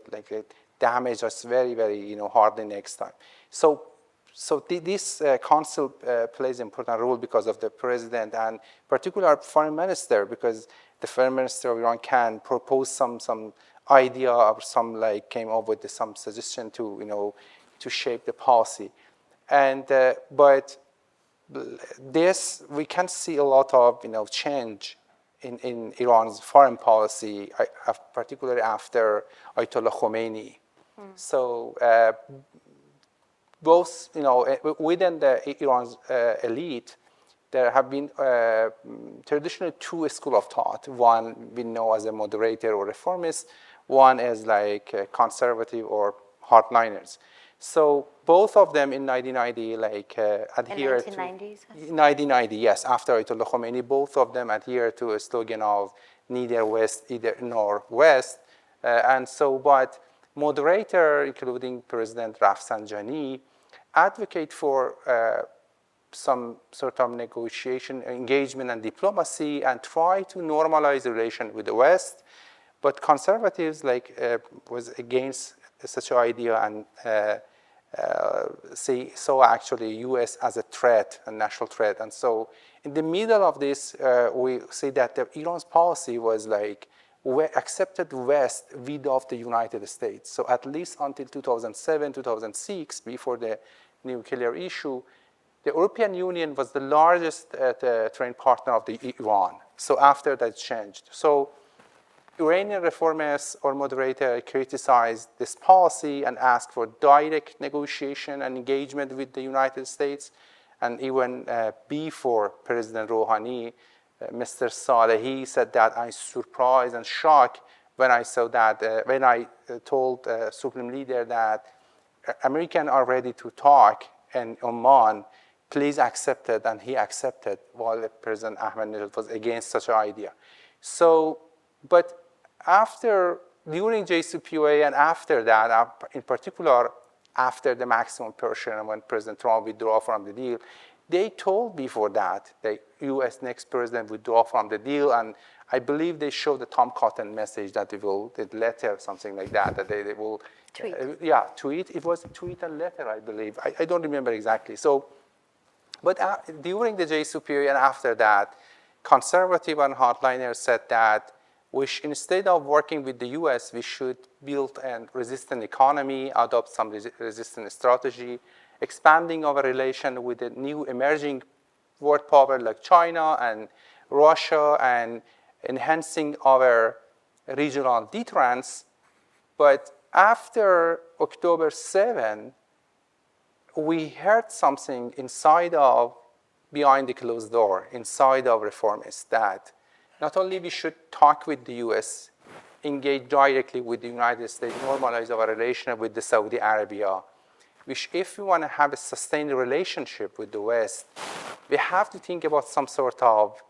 damage us very, very, hardly next time. So this council plays an important role because of the president and particular foreign minister, because the foreign minister of Iran can propose some idea or came up with some suggestion to shape the policy. And but this we can see a lot of change in Iran's foreign policy, particularly after Ayatollah Khomeini. So both within the Iran's elite, there have been traditionally two schools of thought. One we know as a moderator or reformist. One is conservative or hardliners. So both of them in 1990 adhere in 1990s? to 1990, yes, after Ayatollah Khomeini, both of them adhere to a slogan of neither west, nor west. But moderator, including President Rafsanjani, advocate for some sort of negotiation, engagement, and diplomacy, and try to normalize the relation with the West. But conservatives was against such an idea and saw actually U.S. as a threat, a national threat. And so in the middle of this, we see that Iran's policy was accepted West without the United States. So at least until 2007, 2006, before the nuclear issue, the European Union was the largest trade partner of the Iran. So after that changed. So Iranian reformists or moderator criticized this policy and asked for direct negotiation and engagement with the United States. And even before President Rouhani, Mr. Salehi said that I was surprised and shocked when I saw that, when I told Supreme Leader that Americans are ready to talk in Oman, please accept it, and he accepted, while President Ahmadinejad was against such an idea. So, but during JCPOA and after that, in particular, after the maximum pressure and when President Trump withdrew from the deal, they told before that the U.S. next president withdraw from the deal, and I believe they showed the Tom Cotton message that they will, the letter, something like that, that they will tweet. Tweet. It was a tweet and letter, I believe. I don't remember exactly. So, but during the JCPOA and after that, conservative and hardliners said that instead of working with the U.S., we should build a resistant economy, adopt some resistant strategy, expanding our relation with the new emerging world power like China and Russia, and enhancing our regional deterrence. But after October 7, we heard something behind the closed door, inside of reformists, that not only we should talk with the U.S., engage directly with the United States, normalize our relation with the Saudi Arabia, which if we want to have a sustained relationship with the West, we have to think about some sort of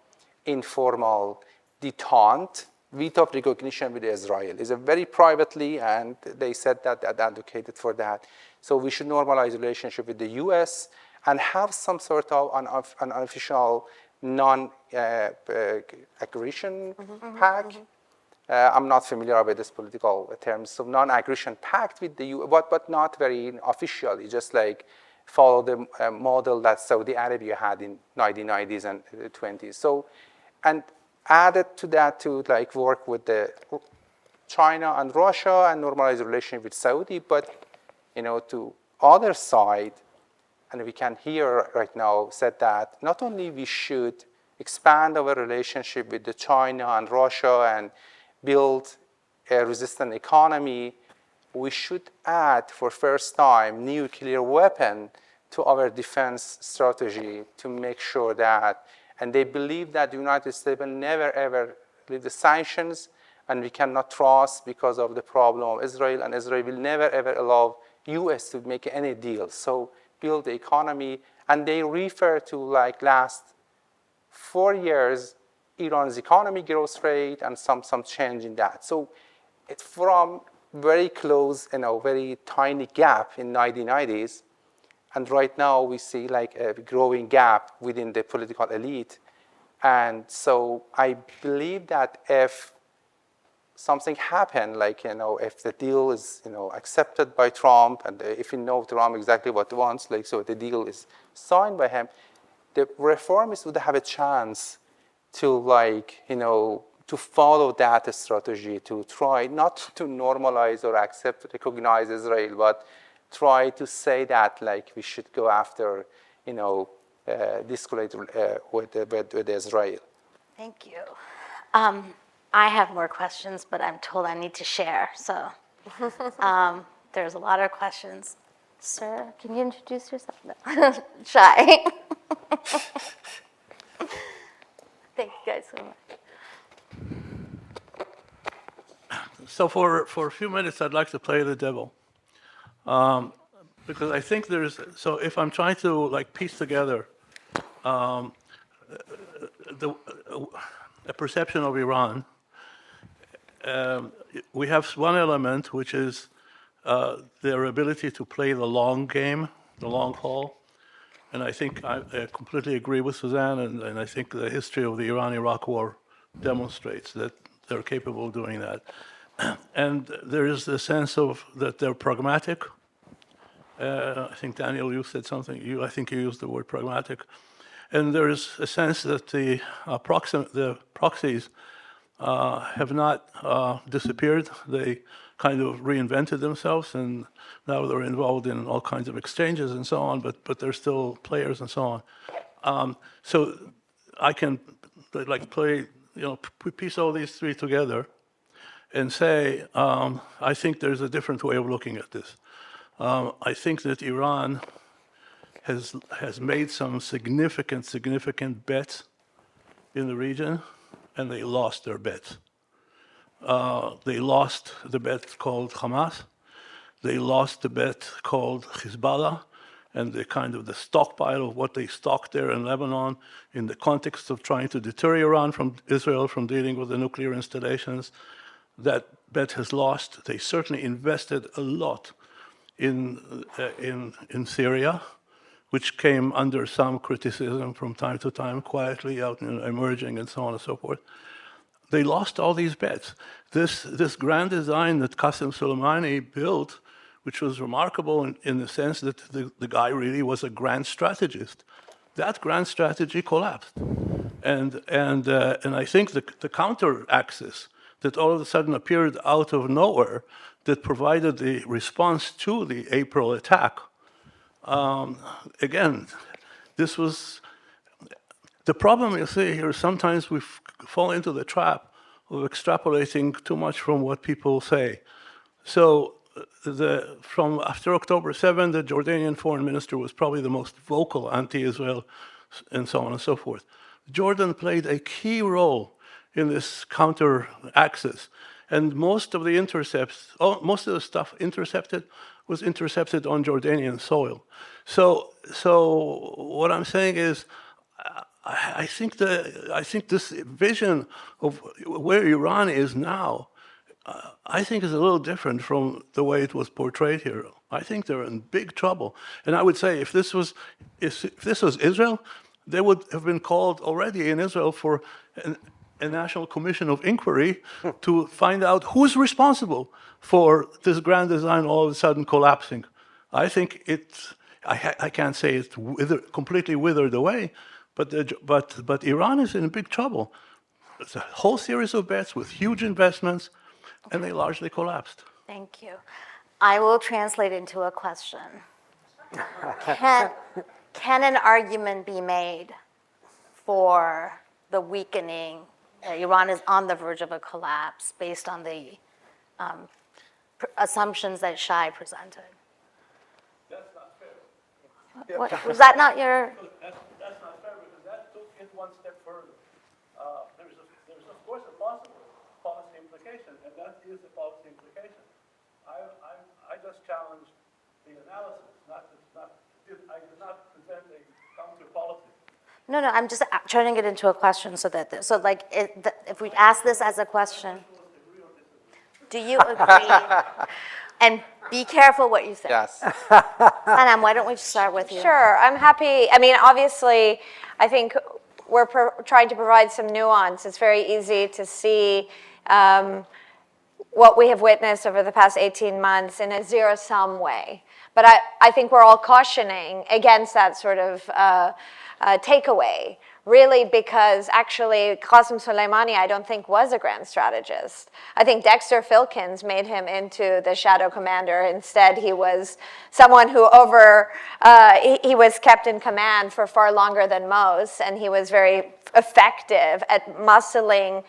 informal detente without recognition with Israel. It's a very privately, and they said that, they advocated for that. So we should normalize relationship with the U.S. and have some sort of an unofficial non-aggression pact. I'm not familiar with this political term. So non-aggression pact with the U.S., but not very officially, just follow the model that Saudi Arabia had in 1990s and 20s. So, and added to that to work with the China and Russia and normalize the relationship with Saudi, but to other side, and we can hear right now said that not only we should expand our relationship with the China and Russia and build a resistant economy, we should add for first time nuclear weapon to our defense strategy to make sure that, and they believe that the United States will never ever leave the sanctions, and we cannot trust because of the problem of Israel, and Israel will never ever allow US to make any deal. So build the economy, and they refer to like last 4 years Iran's economy growth rate and some change in that. So it's from very close, very tiny gap in 1990s, and right now we see like a growing gap within the political elite. And so I believe that if something happened, like, if the deal is, accepted by Trump, and if Trump exactly what he wants, like, so the deal is signed by him, the reformists would have a chance to, like, to follow that strategy, to try not to normalize or recognize Israel, but try to say that, like, we should go after, de-escalate with Israel. Thank you. I have more questions, but I'm told I need to share. So there's a lot of questions. Sir, can you introduce yourself? No. Shy. Thank you guys so much. So for a few minutes, I'd like to play the devil. Because I think so if I'm trying to like piece together a perception of Iran, we have one element, which is their ability to play the long game, the long haul. And I think I completely agree with Suzanne, and I think the history of the Iran-Iraq War demonstrates that they're capable of doing that. And there is the sense of that they're pragmatic. I think Daniel, you said something. I think you used the word pragmatic. And there is a sense that the proxies have not disappeared. They kind of reinvented themselves, and now they're involved in all kinds of exchanges and so on, but they're still players and so on. So I can like play, piece all these three together and say, I think there's a different way of looking at this. I think that Iran has made some significant bets in the region, and they lost their bets. They lost the bet called Hamas. They lost the bet called Hezbollah, and the stockpile of what they stocked there in Lebanon in the context of trying to deter Israel from dealing with the nuclear installations. That bet has lost. They certainly invested a lot in Syria, which came under some criticism from time to time, quietly out and emerging and so on and so forth. They lost all these bets. This grand design that Qasem Soleimani built, which was remarkable in the sense that the guy really was a grand strategist, that grand strategy collapsed. And I think the counter axis that all of a sudden appeared out of nowhere that provided the response to the April attack, again, this was the problem. You see here, sometimes we fall into the trap of extrapolating too much from what people say. So from after October 7, the Jordanian foreign minister was probably the most vocal anti-Israel and so on and so forth. Jordan played a key role in this counter axis. And most of the stuff intercepted was intercepted on Jordanian soil. So what I'm saying is, I think this vision of where Iran is now, I think is a little different from the way it was portrayed here. I think they're in big trouble. And I would say if this was Israel, they would have been called already in Israel for a national commission of inquiry to find out who's responsible for this grand design all of a sudden collapsing. I think I can't say it's completely withered away, but Iran is in big trouble. It's a whole series of bets with huge investments, and they largely collapsed. Thank you. I will translate into a question. Can an argument be made for the weakening? Iran is on the verge of a collapse based on the assumptions that Shai presented. That's not fair. Was that not your? That's not fair because that took it one step further. There's of course a possible policy implication, and that is the policy implication. I just challenged the analysis, not did not present a counter-policy. No, I'm just turning it into a question so that, if we ask this as a question, do you agree? And be careful what you say. Yes. Sanam, why don't we start with you? Sure, I'm happy. I mean, obviously, I think we're trying to provide some nuance. It's very easy to see what we have witnessed over the past 18 months in a zero-sum way. But I think we're all cautioning against that sort of takeaway, really, because actually Qasem Soleimani, I don't think, was a grand strategist. I think Dexter Filkins made him into the shadow commander. Instead, he was someone who he was kept in command for far longer than most, and he was very effective at muscling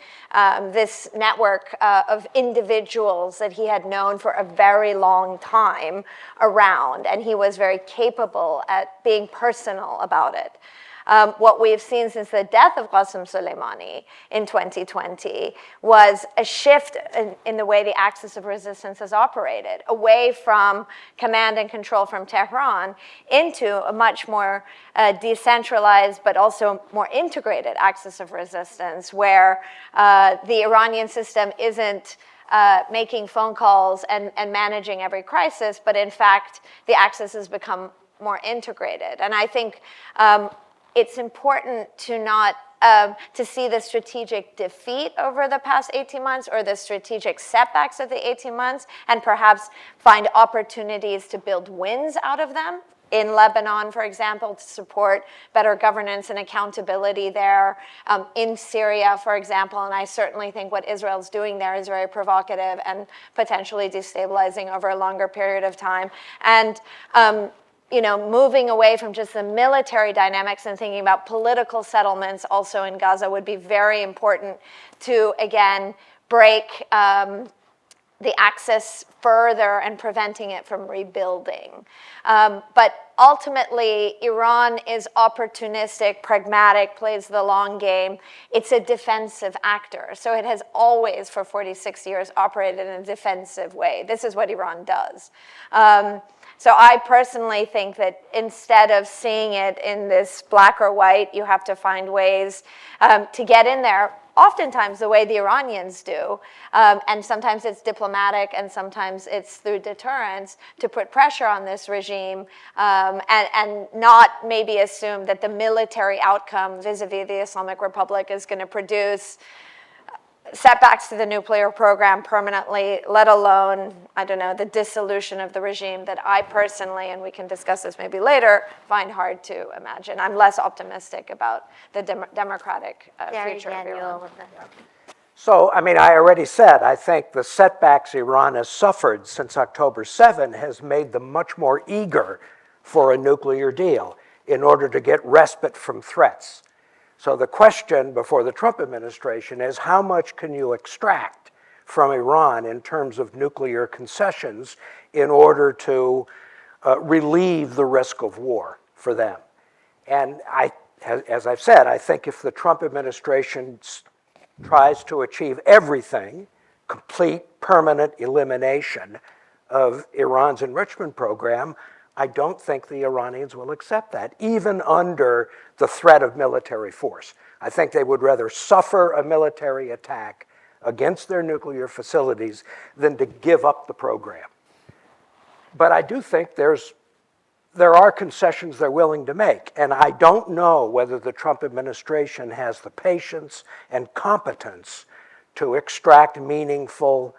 this network of individuals that he had known for a very long time around, and he was very capable at being personal about it. What we've seen since the death of Qasem Soleimani in 2020 was a shift in the way the axis of resistance has operated, away from command and control from Tehran into a much more decentralized but also more integrated axis of resistance, where the Iranian system isn't making phone calls and managing every crisis, but in fact, the axis has become more integrated. And I think it's important to not to see the strategic defeat over the past 18 months or the strategic setbacks of the 18 months and perhaps find opportunities to build wins out of them. In Lebanon, for example, to support better governance and accountability there. In Syria, for example, and I certainly think what Israel's doing there is very provocative and potentially destabilizing over a longer period of time. And moving away from just the military dynamics and thinking about political settlements also in Gaza would be very important to, again, break the axis further and preventing it from rebuilding. But ultimately, Iran is opportunistic, pragmatic, plays the long game. It's a defensive actor. So it has always, for 46 years, operated in a defensive way. This is what Iran does. So I personally think that instead of seeing it in this black or white, you have to find ways to get in there, oftentimes the way the Iranians do. And sometimes it's diplomatic and sometimes it's through deterrence to put pressure on this regime and not maybe assume that the military outcome vis-a-vis the Islamic Republic is going to produce setbacks to the nuclear program permanently, let alone, I don't know, the dissolution of the regime that I personally, and we can discuss this maybe later, find hard to imagine. I'm less optimistic about the democratic future of Iran. So, I already said, I think the setbacks Iran has suffered since October 7 has made them much more eager for a nuclear deal in order to get respite from threats. So the question before the Trump administration is how much can you extract from Iran in terms of nuclear concessions in order to relieve the risk of war for them? And as I've said, I think if the Trump administration tries to achieve everything, complete permanent elimination of Iran's enrichment program, I don't think the Iranians will accept that, even under the threat of military force. I think they would rather suffer a military attack against their nuclear facilities than to give up the program. But I do think there are concessions they're willing to make, and I don't know whether the Trump administration has the patience and competence to extract meaningful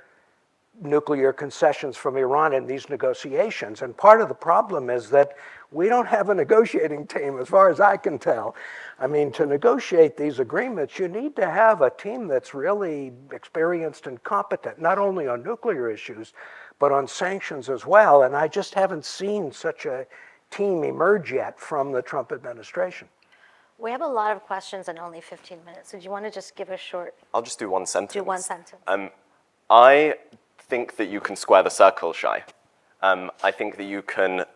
nuclear concessions from Iran in these negotiations. And part of the problem is that we don't have a negotiating team, as far as I can tell. To negotiate these agreements, you need to have a team that's really experienced and competent, not only on nuclear issues, but on sanctions as well. And I just haven't seen such a team emerge yet from the Trump administration. We have a lot of questions in only 15 minutes. So do you want to just give a short? I'll just do one sentence. Do one sentence. I think that you can square the circle, Shai. I think that you can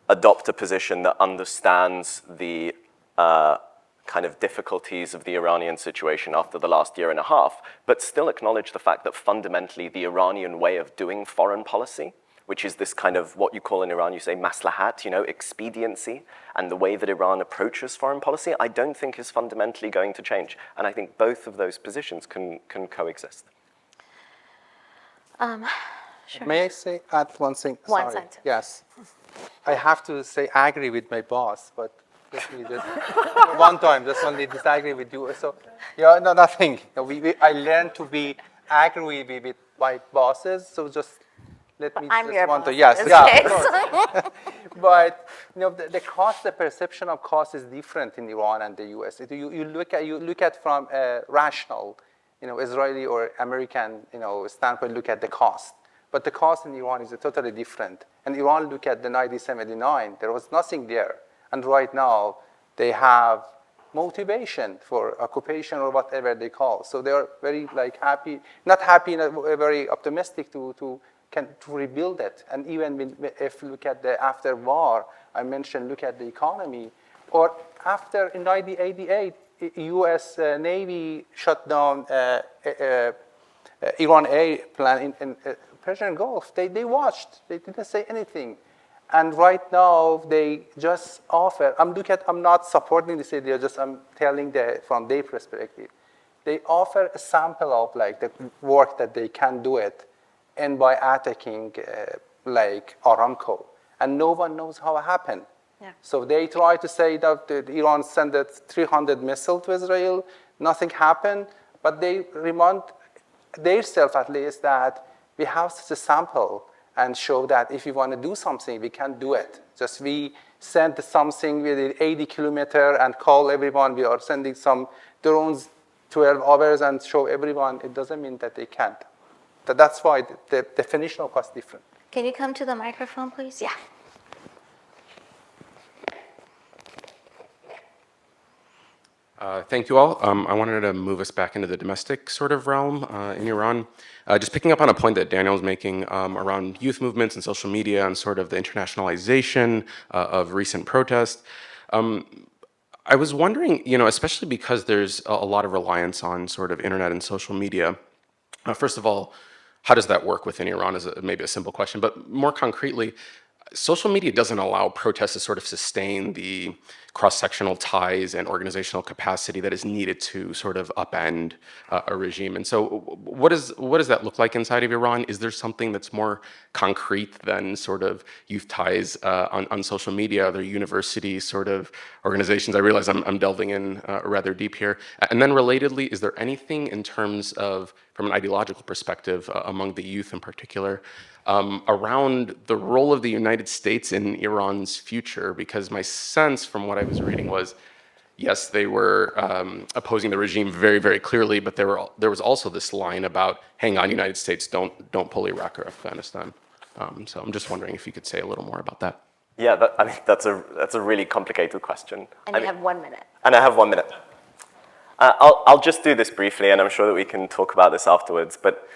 adopt a position that understands the kind of difficulties of the Iranian situation after the last year and a half, but still acknowledge the fact that fundamentally the Iranian way of doing foreign policy which is this kind of what you call in Iran, you say maslahat, expediency, and the way that Iran approaches foreign policy, I don't think is fundamentally going to change. And I think both of those positions can coexist. Sure. May I add one thing? One Sorry. sentence. Yes. I have to say I agree with my boss, but let me just one time, just only disagree with you. So, yeah, no, nothing. I learned to be angry with my bosses, so just let me I'm just your want boss to, yes, in this yeah, case. of course. But the cost, the perception of cost is different in Iran and the U.S. You look at from a rational, Israeli or American, standpoint, look at the cost. But the cost in Iran is totally different. And Iran, look at the 1979, there was nothing there. And right now, they have motivation for occupation or whatever they call. So they are very happy, not happy, very optimistic to rebuild it. And even if you look at the after war, I mentioned, look at the economy. Or after, in 1988, U.S. Navy shut down Iran airplane in Persian Gulf. They watched. They didn't say anything. And right now, they just offer. I'm not supporting this idea. I'm telling from their perspective. They offer a sample of the work that they can do it, and by attacking Aramco, and no one knows how it happened. Yeah. So they try to say that Iran sent 300 missiles to Israel. Nothing happened, but they remind themselves at least that we have such a sample and show that if we want to do something, we can do it. Just we send something within 80 kilometers and call everyone. We are sending some drones 12 hours and show everyone. It doesn't mean that they can't. That's why the definition of cost is different. Can you come to the microphone, please? Yeah. Thank you all. I wanted to move us back into the domestic sort of realm in Iran. Just picking up on a point that Daniel was making around youth movements and social media and sort of the internationalization of recent protests. I was wondering, especially because there's a lot of reliance on sort of internet and social media. First of all, how does that work within Iran is maybe a simple question, but more concretely, social media doesn't allow protests to sort of sustain the cross-sectional ties and organizational capacity that is needed to sort of upend a regime. And so what does that look like inside of Iran? Is there something that's more concrete than sort of youth ties on social media? Are there university sort of organizations? I realize I'm delving in rather deep here. And then relatedly, is there anything in terms of, from an ideological perspective, among the youth in particular, around the role of the United States in Iran's future? Because my sense from what I was reading was, yes, they were opposing the regime very, very clearly, but there was also this line about, hang on, United States, don't pull Iraq or Afghanistan. So I'm just wondering if you could say a little more about that. Yeah, that's a really complicated question. And you have 1 minute. And I have 1 minute. I'll just do this briefly, and I'm sure that we can talk about this afterwards, but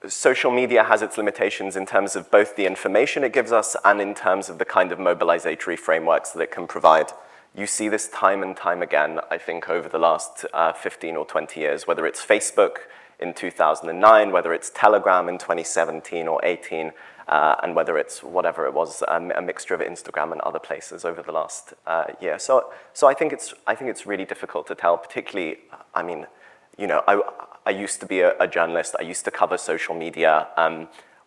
social media has its limitations in terms of both the information it gives us and in terms of the kind of mobilizatory frameworks that it can provide. You see this time and time again, I think, over the last 15 or 20 years, whether it's Facebook in 2009, whether it's Telegram in 2017 or 18, and whether it's whatever it was, a mixture of Instagram and other places over the last year. So I think it's really difficult to tell, particularly, I mean, I used to be a journalist. I used to cover social media.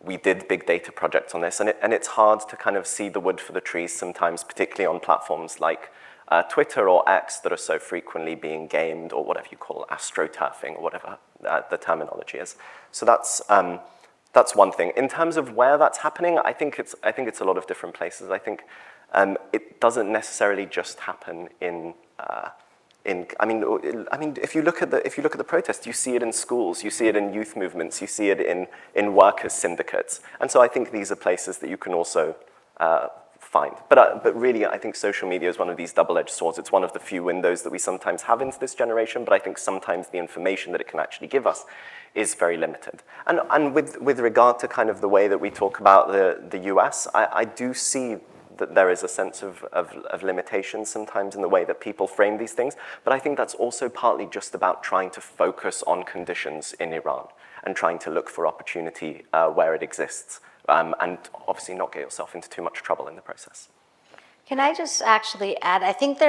We did big data projects on this, and it's hard to kind of see the wood for the trees sometimes, particularly on platforms like Twitter or X that are so frequently being gamed, or whatever you call astroturfing, or whatever the terminology is. So that's one thing. In terms of where that's happening, I think it's a lot of different places. I think it doesn't necessarily just happen in. I mean, if you look at the protests, you see it in schools, you see it in youth movements, you see it in workers' syndicates, and so I think these are places that you can also find. But really, I think social media is one of these double-edged swords. It's one of the few windows that we sometimes have into this generation, but I think sometimes the information that it can actually give us is very limited. And with regard to kind of the way that we talk about the US, I do see that there is a sense of limitation sometimes in the way that people frame these things, but I think that's also partly just about trying to focus on conditions in Iran and trying to look for opportunity where it exists. and obviously not get yourself into too much trouble in the process. Can I just actually add, I think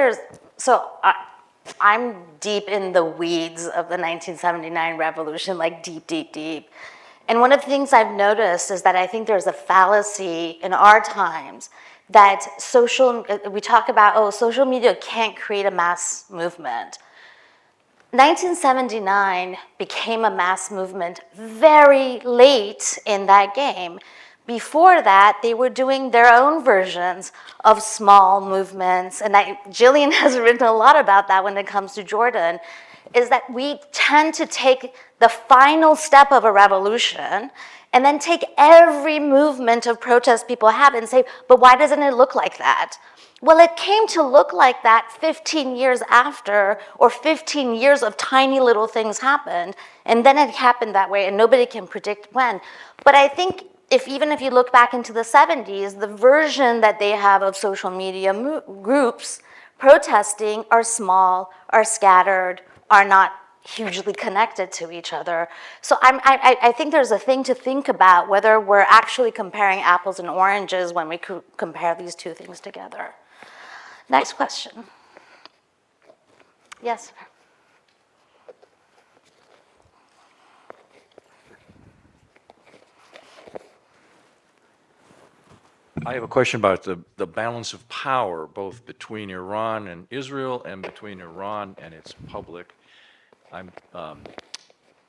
I'm deep in the weeds of the 1979 revolution, like deep, deep, deep. And one of the things I've noticed is that I think there's a fallacy in our times that we talk about, oh, social media can't create a mass movement. 1979 became a mass movement very late in that game. Before that, they were doing their own versions of small movements, and Jillian has written a lot about that when it comes to Jordan, is that we tend to take the final step of a revolution and then take every movement of protest people have and say, but why doesn't it look like that? Well, it came to look like that 15 years after, or 15 years of tiny little things happened, and then it happened that way, and nobody can predict when. But I think even if you look back into the 70s, the version that they have of social media groups protesting are small, are scattered, are not hugely connected to each other. So I think there's a thing to think about whether we're actually comparing apples and oranges when we compare these two things together. Next question. Yes, sir. I have a question about the balance of power, both between Iran and Israel and between Iran and its public. I'm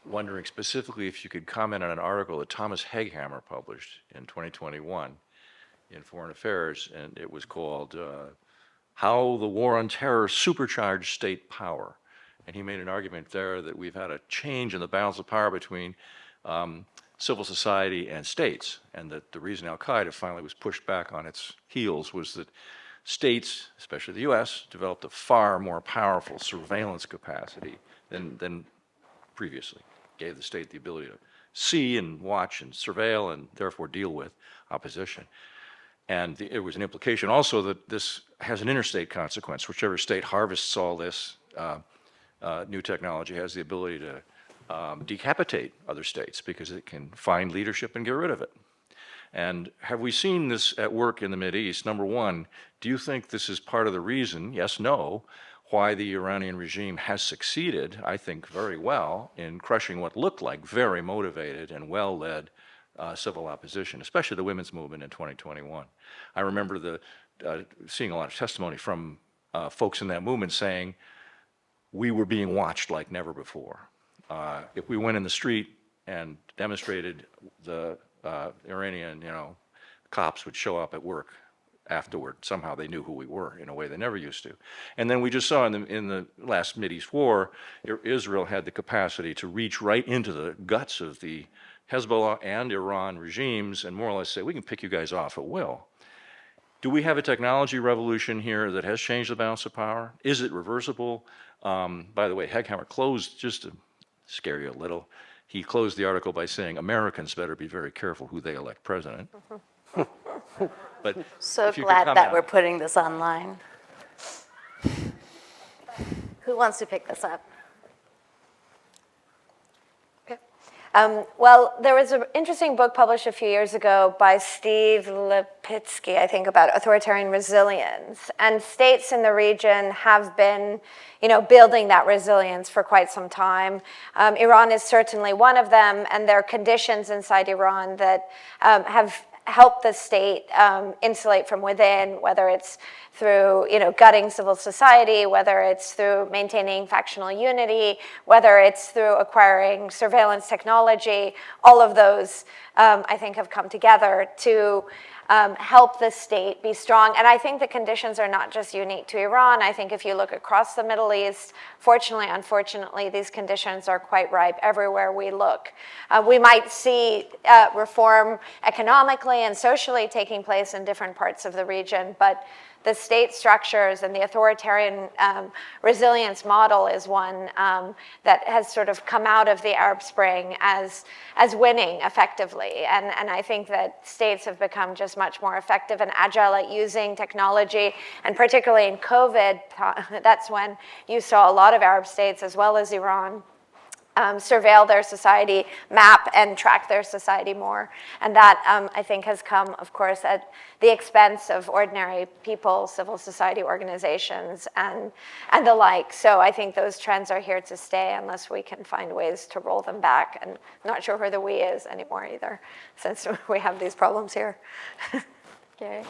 wondering specifically if you could comment on an article that Thomas Heghammer published in 2021 in Foreign Affairs, and it was called How the War on Terror Supercharged State Power. And he made an argument there that we've had a change in the balance of power between civil society and states, and that the reason al-Qaeda finally was pushed back on its heels was that states, especially the US, developed a far more powerful surveillance capacity than previously. Gave the state the ability to see and watch and surveil and therefore deal with opposition. And there was an implication also that this has an interstate consequence. Whichever state harvests all this new technology has the ability to decapitate other states because it can find leadership and get rid of it. And have we seen this at work in the Mideast? Number one, do you think this is part of the reason, yes, no, why the Iranian regime has succeeded, I think very well, in crushing what looked like very motivated and well-led civil opposition, especially the women's movement in 2021? I remember seeing a lot of testimony from folks in that movement saying, we were being watched like never before. If we went in the street and demonstrated, the Iranian, cops would show up at work afterward. Somehow they knew who we were in a way they never used to. And then we just saw in the last Mideast war, Israel had the capacity to reach right into the guts of the Hezbollah and Iran regimes and more or less say, we can pick you guys off at will. Do we have a technology revolution here that has changed the balance of power? Is it reversible? By the way, Heghammer closed, just to scare you a little, he closed the article by saying Americans better be very careful who they elect president. But so glad that we're putting this online. Who wants to pick this up? Well, there was an interesting book published a few years ago by Steve Lipitsky, I think, about authoritarian resilience. And states in the region have been, building that resilience for quite some time. Iran is certainly one of them, and there are conditions inside Iran that have helped the state insulate from within, whether it's through gutting civil society, whether it's through maintaining factional unity, whether it's through acquiring surveillance technology. All of those, I think, have come together to help the state be strong. And I think the conditions are not just unique to Iran. I think if you look across the Middle East, fortunately, unfortunately, these conditions are quite ripe everywhere we look. We might see reform economically and socially taking place in different parts of the region, but the state structures and the authoritarian resilience model is one that has sort of come out of the Arab Spring as winning effectively. And I think that states have become just much more effective and agile at using technology. And particularly in COVID, that's when you saw a lot of Arab states, as well as Iran, surveil their society, map and track their society more. And that, I think, has come, of course, at the expense of ordinary people, civil society organizations, and the like. So I think those trends are here to stay unless we can find ways to roll them back. And I'm not sure who the we is anymore either, since we have these problems here. Gary?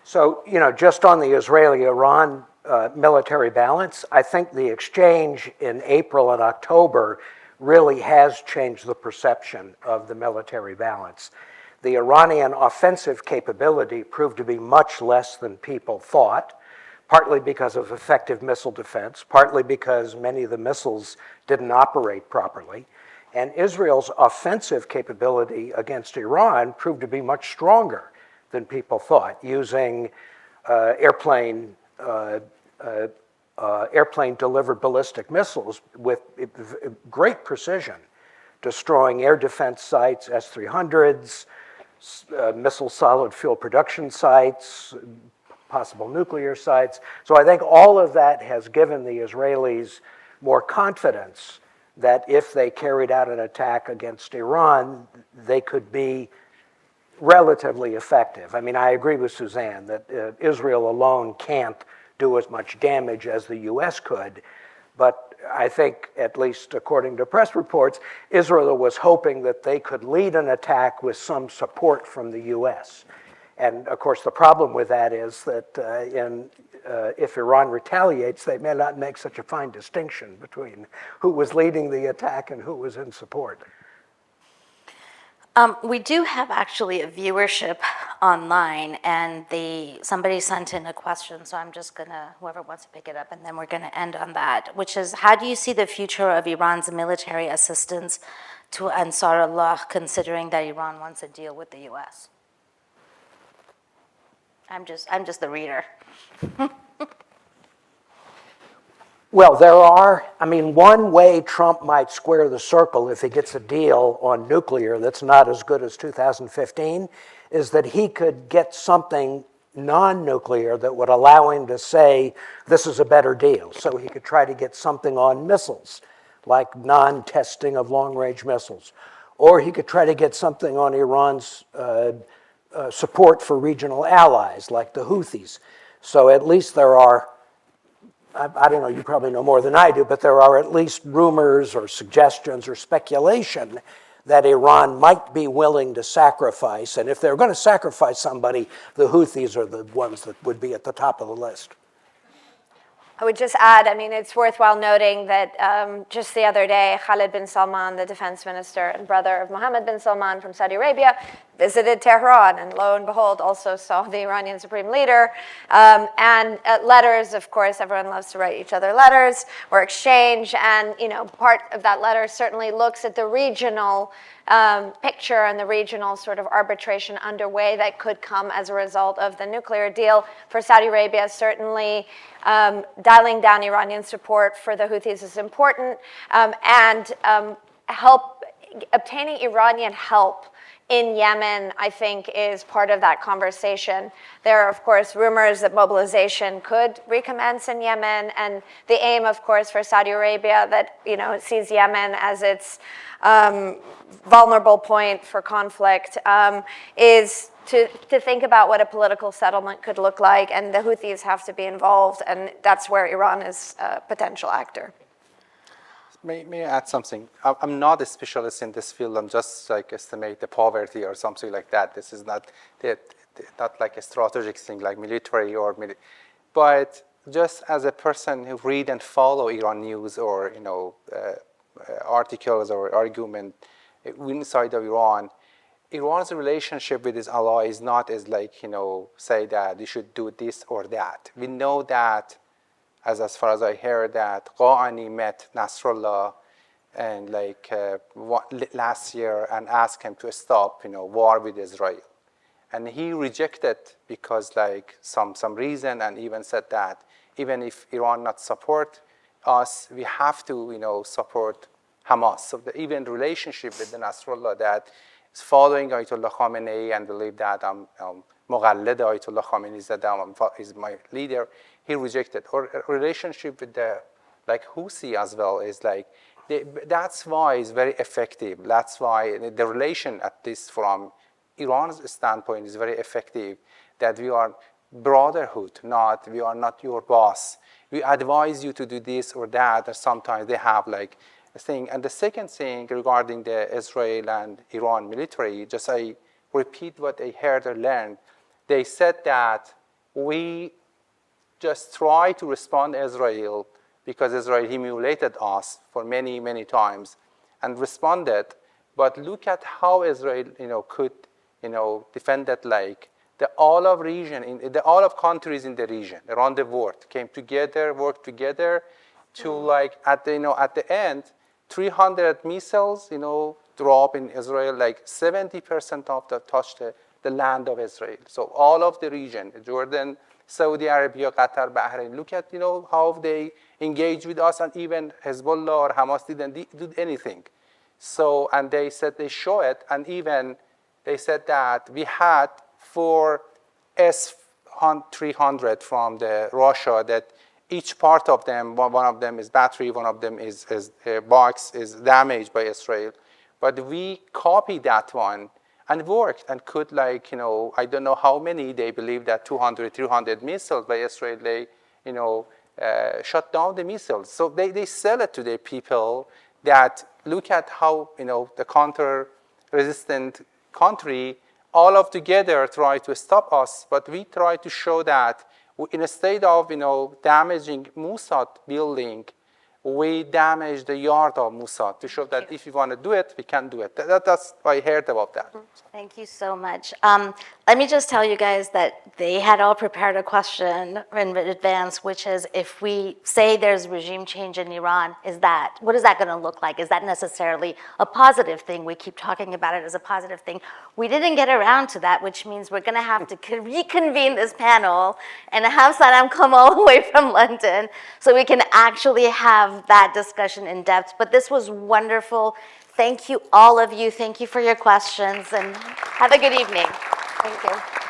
So, just on the Israeli-Iran military balance, I think the exchange in April and October really has changed the perception of the military balance. The Iranian offensive capability proved to be much less than people thought, partly because of effective missile defense, partly because many of the missiles didn't operate properly. And Israel's offensive capability against Iran proved to be much stronger than people thought, using airplane-delivered ballistic missiles with great precision, destroying air defense sites, S-300s, missile solid fuel production sites, possible nuclear sites. So I think all of that has given the Israelis more confidence that if they carried out an attack against Iran, they could be relatively effective. I mean, I agree with Suzanne that Israel alone can't do as much damage as the US could, but I think, at least according to press reports, Israel was hoping that they could lead an attack with some support from the US. And of course, the problem with that is that if Iran retaliates, they may not make such a fine distinction between who was leading the attack and who was in support. We do have actually a viewership online, and somebody sent in a question, so I'm just gonna, whoever wants to pick it up, and then we're gonna end on that, which is, how do you see the future of Iran's military assistance to Ansar Allah, considering that Iran wants a deal with the US? I'm just the reader. Well, one way Trump might square the circle if he gets a deal on nuclear that's not as good as 2015 is that he could get something non-nuclear that would allow him to say, this is a better deal. So he could try to get something on missiles, like non-testing of long-range missiles. Or he could try to get something on Iran's support for regional allies, like the Houthis. So at least there are, I don't know, you probably know more than I do, but there are at least rumors or suggestions or speculation that Iran might be willing to sacrifice. And if they're going to sacrifice somebody, the Houthis are the ones that would be at the top of the list. I would just add, I mean, it's worthwhile noting that just the other day, Khalid bin Salman, the defense minister and brother of Mohammed bin Salman from Saudi Arabia, visited Tehran, and lo and behold, also saw the Iranian supreme leader. And letters, of course, everyone loves to write each other letters, were exchanged. And, part of that letter certainly looks at the regional picture and the regional sort of arbitration underway that could come as a result of the nuclear deal. For Saudi Arabia, certainly dialing down Iranian support for the Houthis is important, and obtaining Iranian help in Yemen, I think, is part of that conversation. There are, of course, rumors that mobilization could recommence in Yemen, and the aim, of course, for Saudi Arabia that sees Yemen as its vulnerable point for conflict is to think about what a political settlement could look like, and the Houthis have to be involved, and that's where Iran is a potential actor. May I add something? I'm not a specialist in this field. I'm just estimate the poverty or something like that. This is not like a strategic thing like military or but just as a person who read and follow Iran news or articles or argument inside of Iran, Iran's relationship with its ally is not as say that you should do this or that. We know that. As far as I heard, that Rouhani met Nasrallah and last year and asked him to stop war with Israel, and he rejected because some reason, and even said that even if Iran not support us, we have to support Hamas. So even relationship with the Nasrallah that is following Ayatollah Khamenei and believe that Mughallad Ayatollah Khamenei is my leader. He rejected. Or a relationship with the Houthi as well is That's why it's very effective. That's why the relation, at least from Iran's standpoint, is very effective, that we are brotherhood, we are not your boss. We advise you to do this or that, and sometimes they have like a thing. And the second thing regarding the Israel and Iran military, just I repeat what I heard or learned. They said that we just try to respond to Israel because Israel humiliated us for many, many times and responded. But look at how Israel, could, defend that lake. All of countries in the region around the world came together, worked together to at the end, 300 missiles, drop in Israel, 70% of them touched the land of Israel. So all of the region, Jordan, Saudi Arabia, Qatar, Bahrain, look at, how they engaged with us, and even Hezbollah or Hamas didn't do anything. So, and they said they show it, and even they said that we had 4 S-300 from Russia, that each part of them, one of them is battery, one of them is box, is damaged by Israel. But we copied that one and worked and could I don't know how many, they believe that 200, 300 missiles by Israel, they, shut down the missiles. So they sell it to the people that look at how, the counter-resistant country all of together try to stop us, but we try to show that instead of, damaging Mossad building, we damage the yard of Mossad to show that if you want to do it, we can do it. That's what I heard about that. Thank you so much. Let me just tell you guys that they had all prepared a question in advance, which is, if we say there's regime change in Iran, what is that going to look like? Is that necessarily a positive thing? We keep talking about it as a positive thing. We didn't get around to that, which means we're going to have to reconvene this panel and have Sanam come all the way from London so we can actually have that discussion in depth. But this was wonderful. Thank you, all of you. Thank you for your questions, and have a good evening. Thank you.